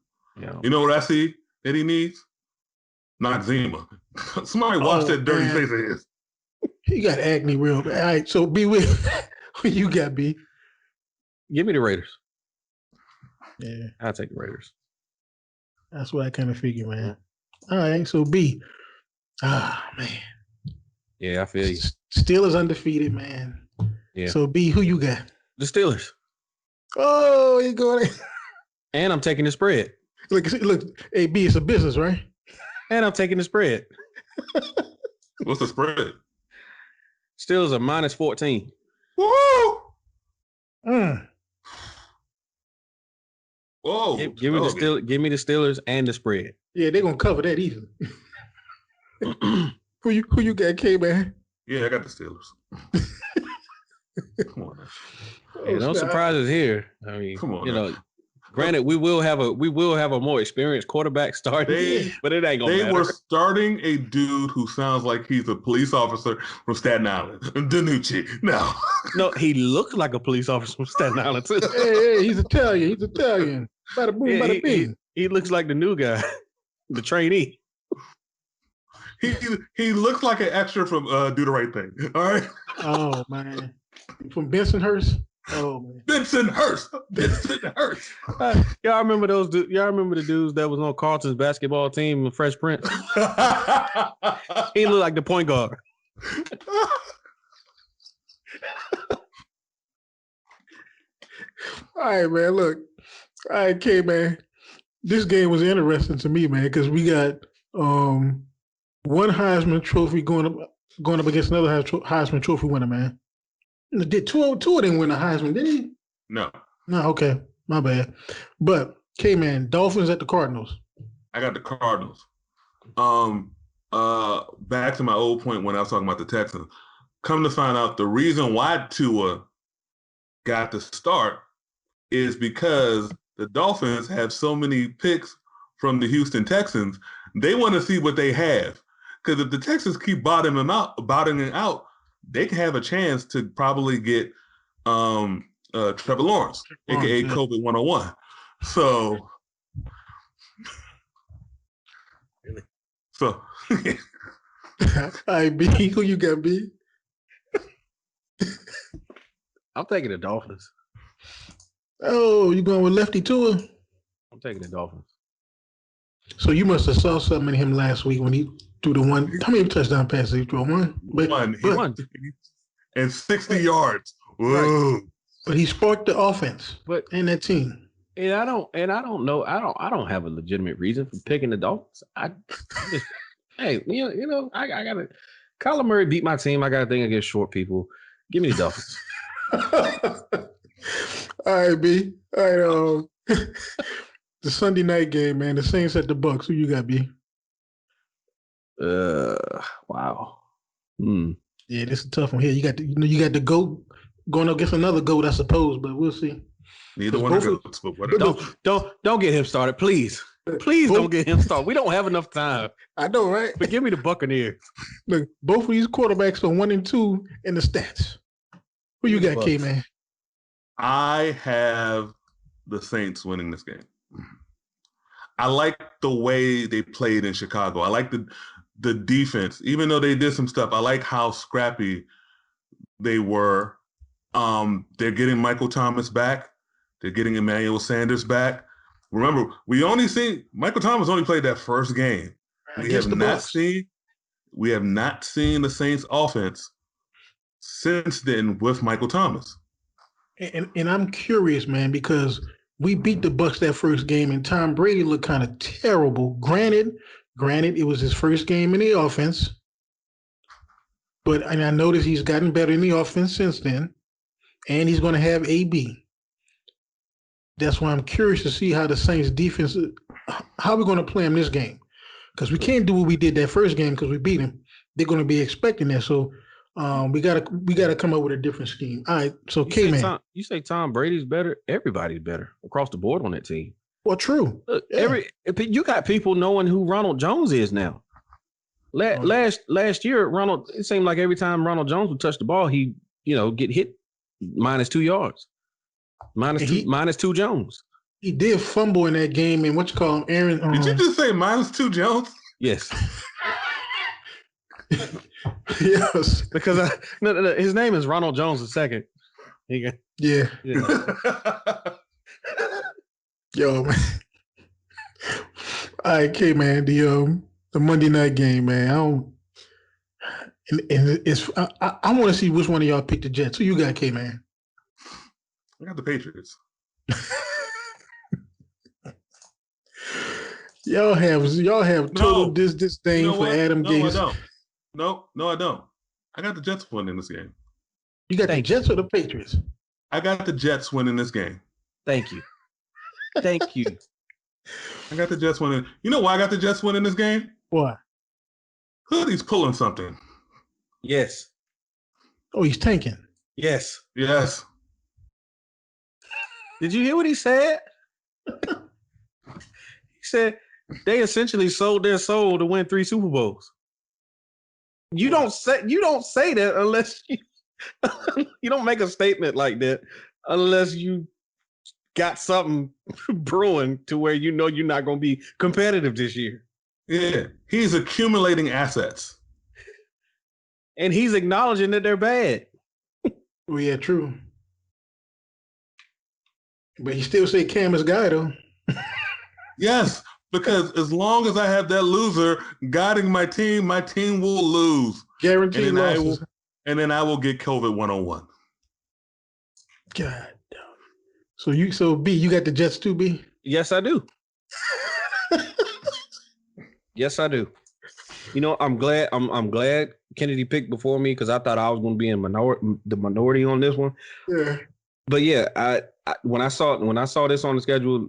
You know what I see that he needs? Noxzema. Somebody wash that dirty face of his. He got acne real bad. All right, so B with who you got, B? Give me the Raiders. Yeah. I'll take the Raiders. That's what I kind of figure, man. All right, so B. Man. Yeah, I feel you. Steelers undefeated, man. Yeah. So B, who you got? The Steelers. Oh, you going? And I'm taking the spread. Look, hey B, it's a business, right? And I'm taking the spread. What's the spread? Steelers are -14. Woo! Whoa! Give me the Steelers and the spread. Yeah, they're gonna cover that easily. Who you got, K man? Yeah, I got the Steelers. Come on, man. No surprises here. I mean, come on, granted, we will have a more experienced quarterback starting, but it ain't gonna matter. They were starting a dude who sounds like he's a police officer from Staten Island, Danucci. No, he looked like a police officer from Staten Island too. Hey, he's Italian. Bada boom, bada bing. He looks like the new guy, the trainee. He looks like an extra from Do the Right Thing. All right. Oh man, from Bensonhurst. Oh man, Bensonhurst. Y'all remember those? Y'all remember the dudes that was on Carlton's basketball team, Fresh Prince? He looked like the point guard. All right, man. Look, all right, K man. This game was interesting to me, man, because we got one Heisman Trophy going up against another Heisman Trophy winner, man. Did two of them win the Heisman? Did he? No. No. Okay, my bad. But man, Dolphins at the Cardinals. I got the Cardinals. Back to my old point when I was talking about the Texans. Come to find out, the reason why Tua got the start is because the Dolphins have so many picks from the Houston Texans. They want to see what they have. Because if the Texans keep bottoming out, they can have a chance to probably get Trevor Lawrence, aka COVID 101. So all right, B, who you got, B? I'm taking the Dolphins. Oh, you going with Lefty Tua? I'm taking the Dolphins. So you must have saw something in him last week when he threw the one. How many touchdown passes he threw? One. One. And 60 yards. Whoa. Right. But he sparked the offense and that team. And I don't know. I don't have a legitimate reason for picking the Dolphins. Hey, I gotta. Kyler Murray beat my team. I got a thing against short people. Give me the Dolphins. All right, B. All right. The Sunday night game, man. The Saints at the Bucks. Who you got, B? Wow. Yeah, this is a tough one here. You got the GOAT going up against another GOAT, I suppose, but we'll see. Neither one of those. Don't get him started, please. Please don't get him started. We don't have enough time. I know, right? But give me the Buccaneers. Look, both of these quarterbacks are 1 and 2 in the stats. Who you got, K-Man? I have the Saints winning this game. I like the way they played in Chicago. I like the defense. Even though they did some stuff, I like how scrappy they were. They're getting Michael Thomas back. They're getting Emmanuel Sanders back. Remember, Michael Thomas only played that first game. We have not seen the Saints offense since then with Michael Thomas. And I'm curious, man, because we beat the Bucs that first game, and Tom Brady looked kind of terrible. Granted, it was his first game in the offense, and I noticed he's gotten better in the offense since then, and he's going to have AB. That's why I'm curious to see how the Saints defense, how we're going to play him this game, because we can't do what we did that first game because we beat him. They're going to be expecting that, so we gotta come up with a different scheme. All right, so K-Man. You say Tom Brady's better? Everybody's better across the board on that team. Well, true. Look, you got people knowing who Ronald Jones is now. Last year, it seemed like every time Ronald Jones would touch the ball, he get hit -2 yards. Minus two Jones. He did fumble in that game, and what you call him, Aaron? Did you just say -2 Jones? Yes. Yes, because his name is Ronald Jones II. Yeah. Yo, man. All right, K-Man, the Monday night game, man. I want to see which one of y'all picked the Jets. Who you got, K-Man? I got the Patriots. Y'all have total disdain for Adam Gase. I don't. No, I don't. I got the Jets winning this game. You got the Jets or the Patriots? I got the Jets winning this game. Thank you. Thank you. I got the Jets winning. You know why I got the Jets winning this game? Why? Hoodie's pulling something. Yes. Oh, he's tanking. Yes. Yes. Did you hear what he said? He said they essentially sold their soul to win 3 Super Bowls. You don't say that unless you don't make a statement like that unless you got something brewing to where you're not going to be competitive this year. Yeah, he's accumulating assets. And he's acknowledging that they're bad. Well, yeah, true. But he still say Cam is guy, though. Yes, because as long as I have that loser guiding my team will lose. Guaranteed losses. And then I will get COVID 101. God damn. So B, you got the Jets too, B? Yes, I do. Yes, I do. You know, I'm glad Kennedy picked before me because I thought I was going to be in the minority on this one. Yeah. But yeah, I when I saw this on the schedule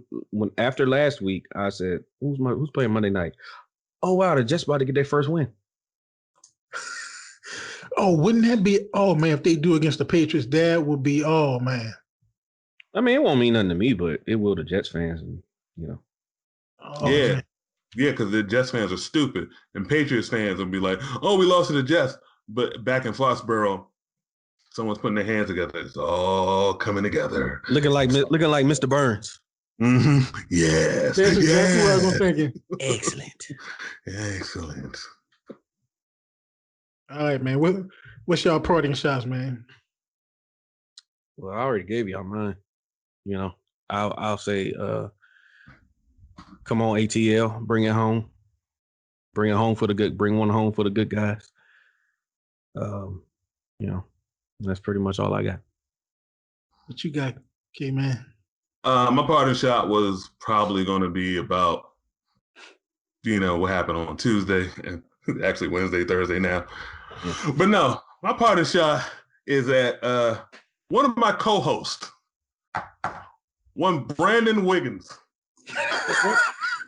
after last week, I said, who's playing Monday night? Oh wow, they're just about to get their first win. Oh, wouldn't that be? Oh man, if they do against the Patriots, that would be. Oh man. I mean, it won't mean nothing to me, but it will to Jets fans, and you know. Oh, yeah. man. Yeah, because the Jets fans are stupid, and Patriots fans will be like, "Oh, we lost to the Jets," but back in Foxborough, someone's putting their hands together. It's all coming together. Looking like Mr. Burns. Mm-hmm. Yes. That's exactly what I was thinking. Excellent. Excellent. All right, man. What's y'all parting shots, man? Well, I already gave y'all mine. You know, I'll say, come on, ATL, bring it home. Bring one home for the good guys. You know, that's pretty much all I got. What you got, K-Man? My parting shot was probably going to be about, what happened on Tuesday and actually Wednesday, Thursday now. Yeah. But no, my parting shot is that one of my co-hosts, one Brandon Wiggins.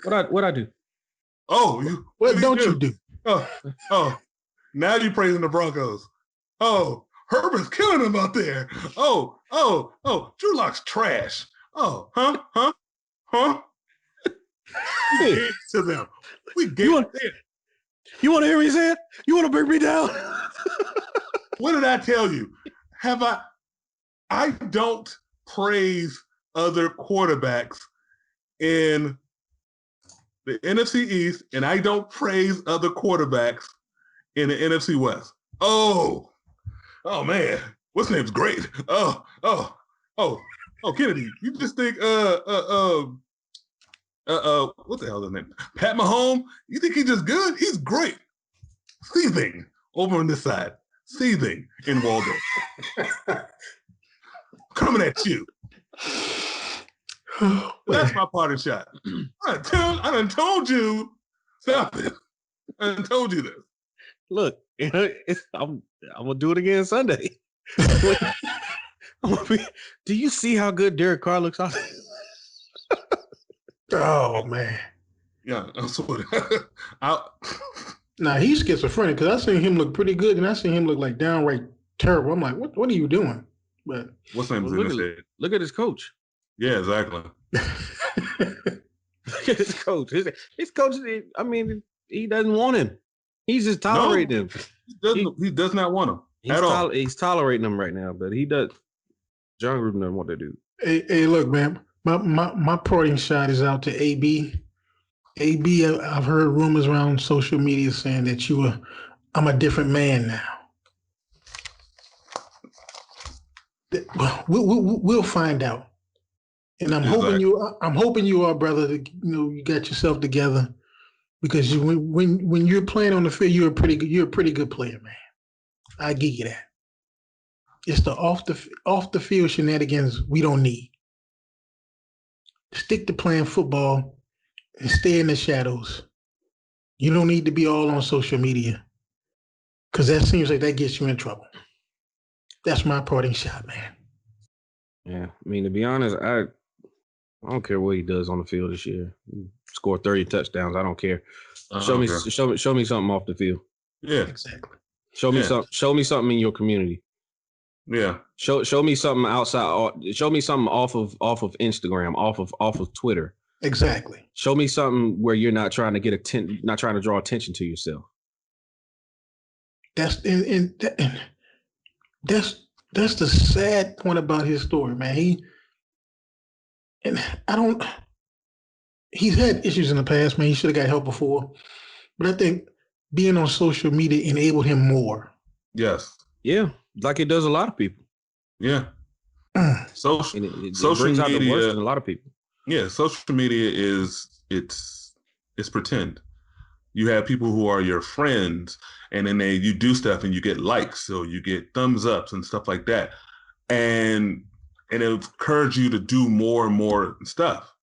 What I do? Oh, what don't you do? Oh, now you're praising the Broncos. Oh, Herbert's killing them out there. Oh, Drew Lock's trash. Oh, huh? We gave to them. We gave you want to hear me say it? You want to bring me down? What did I tell you? I don't praise other quarterbacks in the NFC East, and I don't praise other quarterbacks in the NFC West. Oh man, what's his name's great? Oh, Kennedy, you just think what the hell is his name? Pat Mahomes? You think he's just good? He's great. Seething over on this side, seething in Waldo, coming at you. That's my parting shot. I done told you. Stop it. I done told you this. Look, I'm gonna do it again Sunday. Do you see how good Derek Carr looks out? Oh man. Yeah, I'm sorry. Nah, he's schizophrenic because I seen him look pretty good, and I seen him look like downright terrible. I'm like, what are you doing? But what's name's in his head? Look at his coach. Yeah, exactly. Look at his coach. His coach. I mean, he doesn't want him. He's just tolerating him. He does not want him at all. He's tolerating him right now, but he does. John Gruden doesn't want that dude. Hey, look, man. My parting shot is out to AB. AB, I've heard rumors around social media saying that I'm a different man now. We'll find out. And I'm hoping you are, brother, that you got yourself together, because when you're playing on the field, you're a pretty good player, man. I give you that. It's the off the field shenanigans we don't need. Stick to playing football and stay in the shadows. You don't need to be all on social media, because that seems like that gets you in trouble. That's my parting shot, man. Yeah, I mean, to be honest, I don't care what he does on the field this year. Score 30 touchdowns, I don't care. Show me something off the field. Yeah, exactly. Show me something in your community. Yeah. Show me something outside. Show me something off of Instagram, off of Twitter. Exactly. Show me something where you're not trying to not trying to draw attention to yourself. That's the sad point about his story, man. He's had issues in the past, man. He should have got help before. But I think being on social media enabled him more. Yes. Yeah, like it does a lot of people. Yeah. Social brings media, out the worst in a lot of people. Yeah, social media it's pretend. You have people who are your friends, and then you do stuff and you get likes, so you get thumbs ups and stuff like that, and it encourages you to do more and more stuff.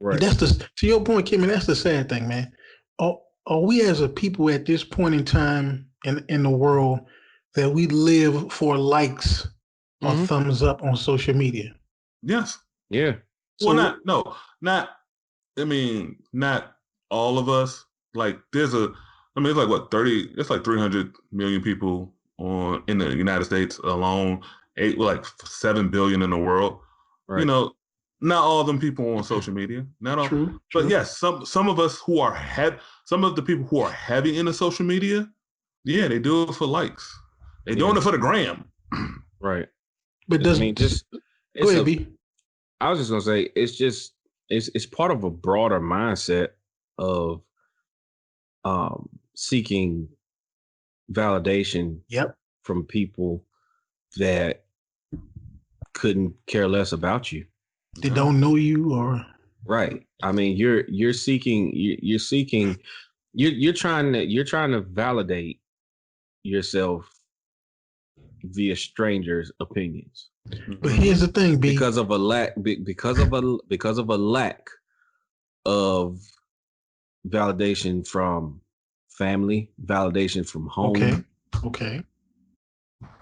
Right. That's to your point, Kimmy. That's the sad thing, man. Are we as a people at this point in time in the world that we live for likes or thumbs up on social media? Yes. Yeah. Well, not. I mean, not all of us. Like, it's like what 30? It's like 300 million people in the United States alone. 7 billion in the world. Right. Not all of them people on social media. Not all. True. But yes, some of us who are some of the people who are heavy into social media, yeah, they do it for likes. They're doing it for the gram. Right. But go ahead, B. I was just gonna say it's part of a broader mindset of seeking validation from people that couldn't care less about you. They don't know you, or right. I mean, you're trying to validate yourself via strangers' opinions. But here's the thing, B. Because of a lack of validation from family, validation from home. Okay.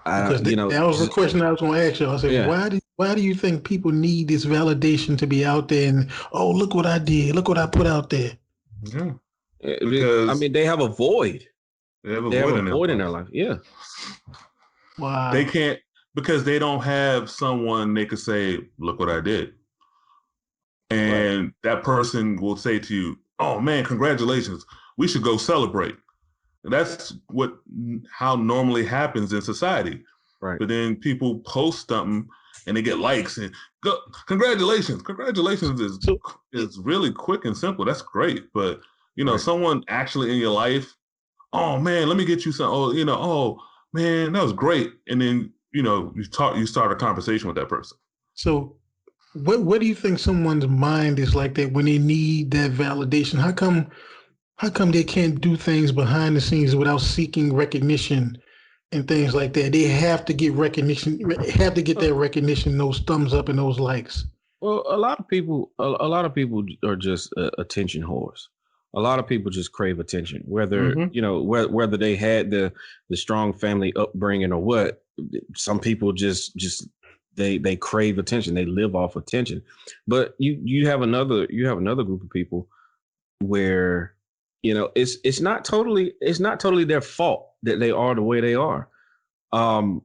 That was the question I was going to ask you. I said, why do you think people need this validation to be out there? And look what I did. Look what I put out there. Yeah. Because they have a void. They have a void in their life. Yeah. Wow. They can't, because they don't have someone they could say, look what I did. And that person will say to you, oh man, congratulations. We should go celebrate. That's how normally happens in society. Right. But then people post something and they get likes and go, congratulations. Congratulations is really quick and simple. That's great. But someone actually in your life, oh man, let me get you some. Oh man, that was great. And then you start a conversation with that person. So what do you think someone's mind is like that when they need that validation? How come they can't do things behind the scenes without seeking recognition and things like that? They have to get recognition, that recognition, those thumbs up and those likes. Well, a lot of people are just attention whores. A lot of people just crave attention, whether whether they had the strong family upbringing or what. Some people just they crave attention. They live off attention. But you have another group of people where it's not totally their fault that they are the way they are. You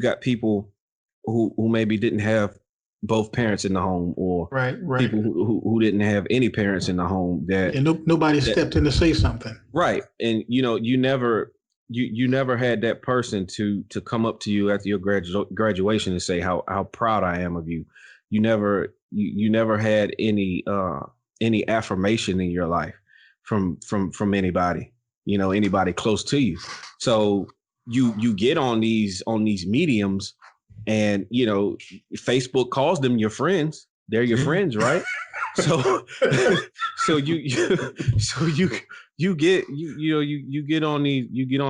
got people who maybe didn't have both parents in the home, or people who didn't have any parents in the home nobody stepped in to say something. Right. And you never had that person to come up to you after your graduation and say how proud I am of you. You never had any affirmation in your life from anybody, anybody close to you. So you get on these mediums, and Facebook calls them your friends. They're your friends, right? So you get on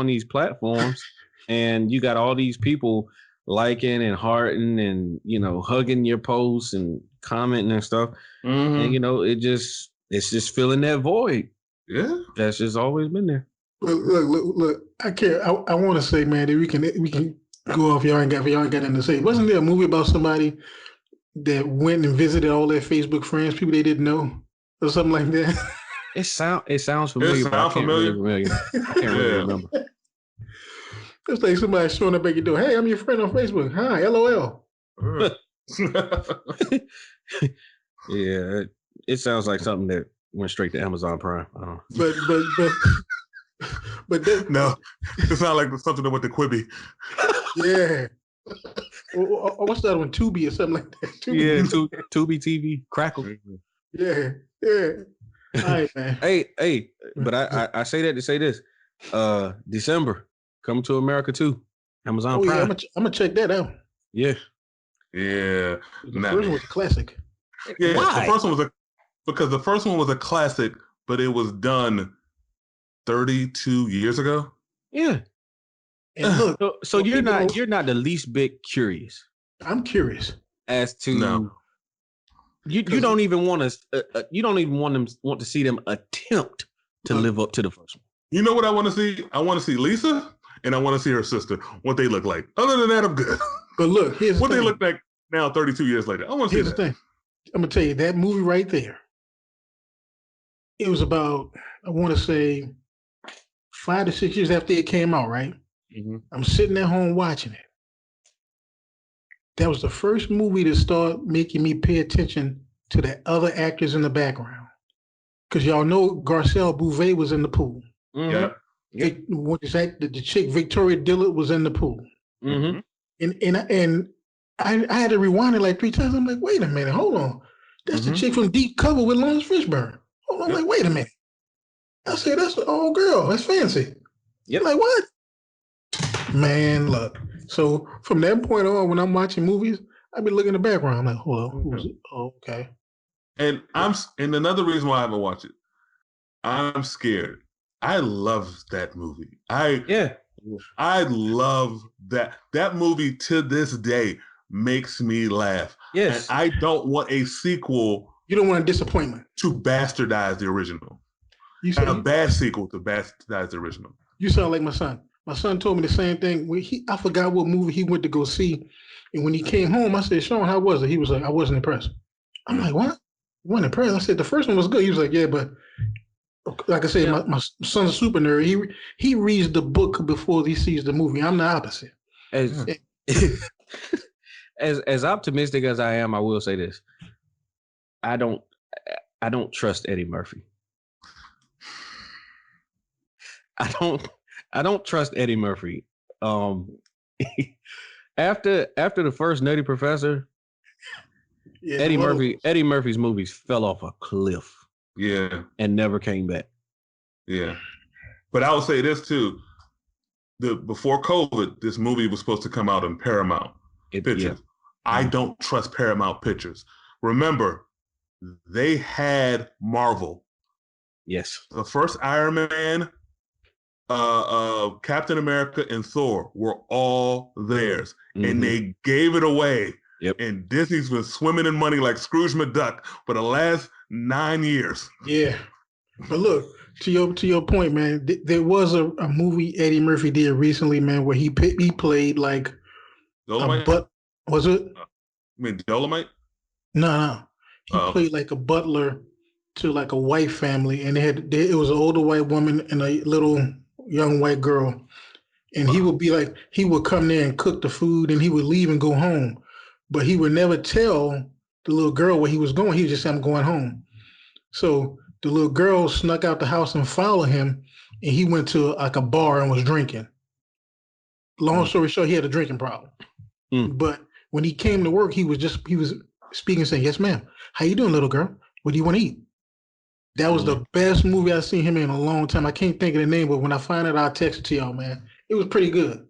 these platforms, and you got all these people liking and hearting and hugging your posts and commenting and stuff. And it's just filling that void. Yeah, that's just always been there. Look. I can't. I want to say, man, that we can go off. Y'all ain't got nothing to say. Wasn't there a movie about somebody that went and visited all their Facebook friends, people they didn't know, or something like that? It sounds familiar. I can't really remember. It's like somebody showing up at your door. Hey, I'm your friend on Facebook. Hi, LOL. Yeah, it sounds like something that went straight to Amazon Prime. But no, it sounds like something that went to Quibi. Yeah. Or what's that one? Tubi or something like that. Tubi. Yeah, Tubi TV, Crackle. Yeah. All right, man. Hey, but I say that to say this. December, Coming to America 2, Amazon Prime. Yeah, I'm gonna check that out. Yeah. The first one was a classic. Yeah, why? The first one was a classic, but it was done 32 years ago. Yeah. And look, so you're not the least bit curious. I'm curious as to You don't even want to. You don't even want to see them attempt to live up to the first one. You know what I want to see? I want to see Lisa, and I want to see her sister. What they look like. Other than that, I'm good. But look, here's what the thing. they look like now, 32 years later. I want to see Here's the thing. I'm gonna tell you that movie right there. It was about, I want to say, 5 to 6 years after it came out. Right. Mm-hmm. I'm sitting at home watching it. That was the first movie to start making me pay attention to the other actors in the background. Because y'all know Garcelle Bouvet was in the pool. Mm-hmm. Yeah. What is that? The chick Victoria Dillard was in the pool. Mm-hmm. And I had to rewind it like 3 times. I'm like, wait a minute, hold on. That's the chick from Deep Cover with Lawrence Fishburne. Hold on, I'm like, wait a minute. I said, that's the old girl. That's fancy. Yep. Like, what? Man, look. So from that point on, when I'm watching movies, I be looking in the background. I'm like, hold on, who's it? Oh, okay. And another reason why I haven't watched it, I'm scared. I love that movie. I love that. That movie to this day makes me laugh. Yes. And I don't want a sequel. You don't want a disappointment. To bastardize the original. A bad sequel to bastardize the original. You sound like my son. My son told me the same thing. I forgot what movie he went to go see. And when he came home, I said, Sean, how was it? He was like, I wasn't impressed. I'm like, what? You weren't impressed? I said, the first one was good. He was like, yeah, but like I said, my son's a super nerd. He reads the book before he sees the movie. I'm the opposite. As optimistic as I am, I will say this. I don't trust Eddie Murphy. I don't trust Eddie Murphy. After the first Nutty Professor, Eddie Murphy's movies fell off a cliff. Yeah. And never came back. Yeah. But I will say this too. Before COVID, this movie was supposed to come out in Paramount Pictures. Yeah. I don't trust Paramount Pictures. Remember, they had Marvel. Yes. The first Iron Man, Captain America, and Thor were all theirs. Mm-hmm. And they gave it away. Yep. And Disney's been swimming in money like Scrooge McDuck for the last 9 years. Yeah. But look, to your point, man, there was a movie Eddie Murphy did recently, man, where he played like Dolomite? Was it? You mean Dolomite? No. He played like a butler to like a white family, and it was an older white woman and a little young white girl. And he would come there and cook the food, and he would leave and go home. But he would never tell the little girl where he was going. He would just say, I'm going home. So the little girl snuck out the house and followed him, and he went to like a bar and was drinking. Long story short, he had a drinking problem. But when he came to work, he was speaking, saying, yes, ma'am. How you doing, little girl? What do you want to eat? That was the best movie I've seen him in a long time. I can't think of the name, but when I find it, I'll text it to y'all, man. It was pretty good.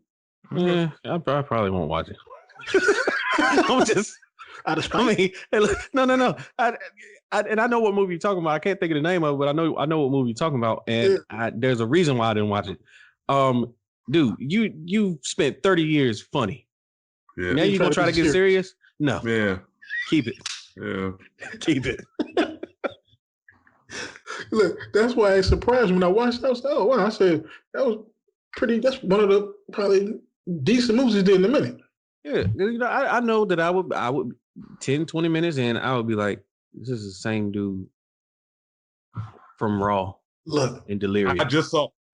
Yeah, I probably won't watch it. I'm just out of spite. I mean, hey, look, no. I know what movie you're talking about. I can't think of the name of it, but I know what movie you're talking about, and there's a reason why I didn't watch it. Dude, you spent 30 years funny. Yeah. Now you gonna try to get serious? No. Yeah. Keep it. Yeah. Keep it. Look, that's why it surprised me when I watched it. I was like, oh wow! I said that's one of the probably decent movies he did in a minute. Yeah, I know that I would 10, 20 minutes in, I would be like, this is the same dude from Raw. Look, in Delirious.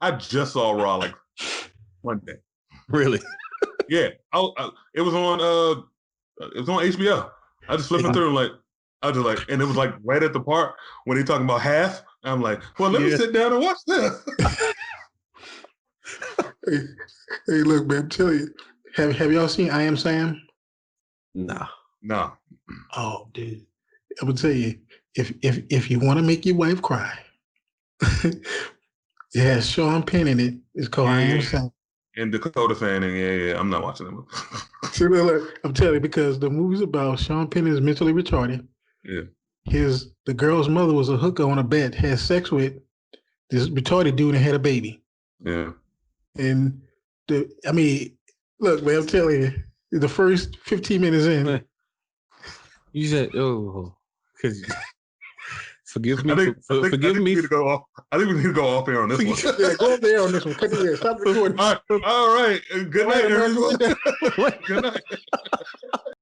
I just saw Raw like one day. Really? Yeah. It was on HBO. I just flipping through and and it was like right at the part when he talking about half. I'm like, well, let me sit down and watch this. hey, look, man, I'm telling you. Have y'all seen I Am Sam? No. Oh, dude. I'm gonna tell you, if you want to make your wife cry, it has Sean Penn in it. It's called I Am Sam. And Dakota Fanning, yeah. I'm not watching that movie. Look, I'm telling you, because the movie's about Sean Penn is mentally retarded. Yeah. The girl's mother was a hooker on a bet, had sex with this retarded dude and had a baby. Yeah. And look, man, I'm telling you, the first 15 minutes in. You said, oh. because forgive me. I think Forgive we me. need to go off. I think we need to go off air on this one. Yeah, go up there on this one. Cut it. Stop recording. All right. Good night, everyone. Good night.